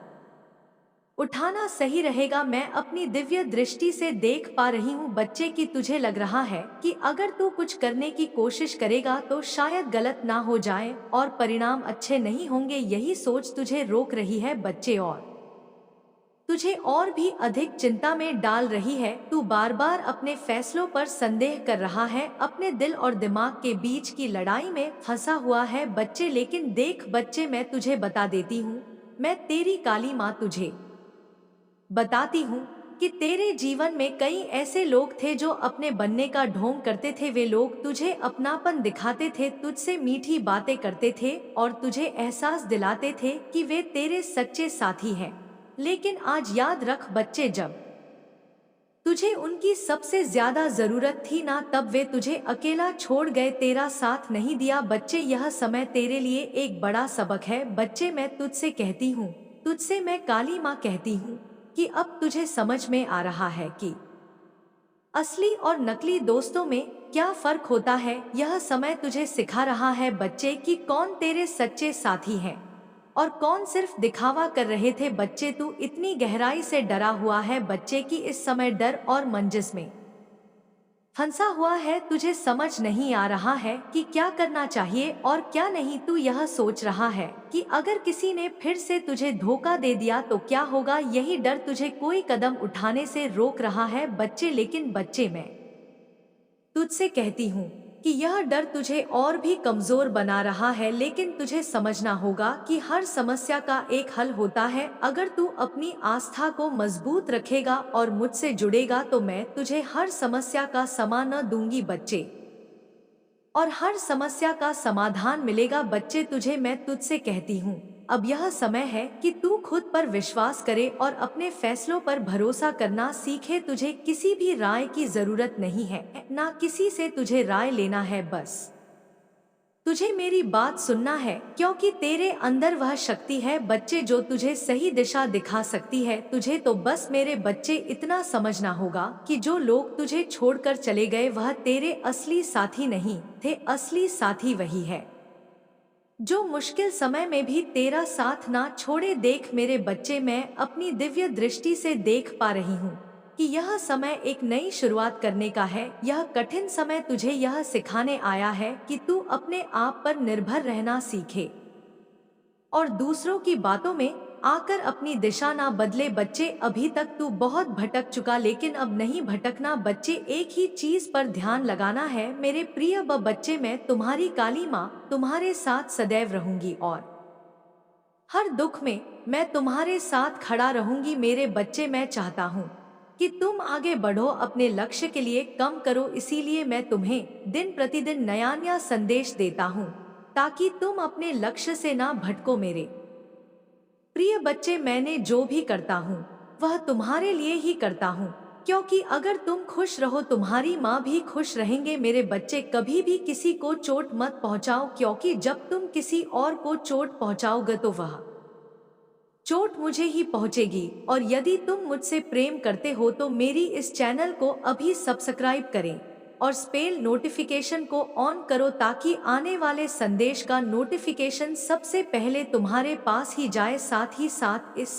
उठाना सही रहेगा। मैं अपनी दिव्य दृष्टि से देख पा रही हूँ बच्चे की तुझे लग रहा है कि अगर तू कुछ करने की कोशिश करेगा तो शायद गलत ना हो जाए और परिणाम अच्छे नहीं होंगे। यही सोच तुझे रोक रही है बच्चे और तुझे और भी अधिक चिंता में डाल रही है। तू बार बार अपने फैसलों पर संदेह कर रहा है, अपने दिल और दिमाग के बीच की लड़ाई में फंसा हुआ है बच्चे। लेकिन देख बच्चे, मैं तुझे बता देती हूँ, मैं तेरी काली माँ तुझे बताती हूँ कि तेरे जीवन में कई ऐसे लोग थे जो अपने बनने का ढोंग करते थे। वे लोग तुझे अपनापन दिखाते थे, तुझसे मीठी बातें करते थे और तुझे एहसास दिलाते थे कि वे तेरे सच्चे साथी हैं। लेकिन आज याद रख बच्चे, जब तुझे उनकी सबसे ज्यादा जरूरत थी ना, तब वे तुझे अकेला छोड़ गए, तेरा साथ नहीं दिया। बच्चे, यह समय तेरे लिए एक बड़ा सबक है बच्चे। मैं तुझसे कहती हूँ, तुझसे मैं काली माँ कहती हूँ कि अब तुझे समझ में आ रहा है कि असली और नकली दोस्तों में क्या फर्क होता है। यह समय तुझे सिखा रहा है बच्चे कि कौन तेरे सच्चे साथी हैं और कौन सिर्फ दिखावा कर रहे थे। बच्चे, तू इतनी गहराई से डरा हुआ है बच्चे कि इस समय डर और मंजिस में फंसा हुआ है, तुझे समझ नहीं आ रहा है कि क्या करना चाहिए और क्या नहीं। तू यह सोच रहा है कि अगर किसी ने फिर से तुझे धोखा दे दिया तो क्या होगा। यही डर तुझे कोई कदम उठाने से रोक रहा है बच्चे। लेकिन बच्चे, मैं तुझसे कहती हूँ कि यह डर तुझे और भी कमजोर बना रहा है। लेकिन तुझे समझना होगा कि हर समस्या का एक हल होता है। अगर तू अपनी आस्था को मजबूत रखेगा और मुझसे जुड़ेगा तो मैं तुझे हर समस्या का समाधान दूंगी बच्चे, और हर समस्या का समाधान मिलेगा बच्चे तुझे। मैं तुझसे कहती हूँ, अब यह समय है कि तू खुद पर विश्वास करे और अपने फैसलों पर भरोसा करना सीखे। तुझे किसी भी राय की जरूरत नहीं है, ना किसी से तुझे राय लेना है, बस तुझे मेरी बात सुनना है, क्योंकि तेरे अंदर वह शक्ति है बच्चे जो तुझे सही दिशा दिखा सकती है। तुझे तो बस मेरे बच्चे इतना समझना होगा कि जो लोग तुझे छोड़कर चले गए वह तेरे असली साथी नहीं थे, असली साथी वही है जो मुश्किल समय में भी तेरा साथ ना छोड़े। देख मेरे बच्चे, मैं अपनी दिव्य दृष्टि से देख पा रही हूँ कि यह समय एक नई शुरुआत करने का है। यह कठिन समय तुझे यह सिखाने आया है कि तू अपने आप पर निर्भर रहना सीखे और दूसरों की बातों में आकर अपनी दिशा ना बदले। बच्चे, अभी तक तू बहुत भटक चुका, लेकिन अब नहीं भटकना बच्चे। एक ही चीज पर ध्यान लगाना है मेरे प्रिय बच्चे। मैं तुम्हारी काली माँ तुम्हारे साथ सदैव रहूंगी और हर दुख में मैं तुम्हारे साथ खड़ा रहूंगी मेरे बच्चे। मैं चाहता हूँ कि तुम आगे बढ़ो, अपने लक्ष्य के लिए कम करो। इसीलिए मैं तुम्हें दिन प्रतिदिन नया नया संदेश देता हूँ ताकि तुम अपने लक्ष्य से ना भटको मेरे प्रिय बच्चे। मैंने जो भी करता हूँ वह तुम्हारे लिए ही करता हूँ, क्योंकि अगर तुम खुश रहो तुम्हारी माँ भी खुश रहेंगे। मेरे बच्चे, कभी भी किसी को चोट मत पहुँचाओ, क्योंकि जब तुम किसी और को चोट पहुँचाओगे तो वह चोट मुझे ही पहुँचेगी। और यदि तुम मुझसे प्रेम करते हो तो मेरी इस चैनल को अभी सब्सक्राइब करें और स्पेल नोटिफिकेशन को ऑन करो ताकि आने वाले संदेश का नोटिफिकेशन सबसे पहले तुम्हारे पास ही जाए। साथ ही साथ इस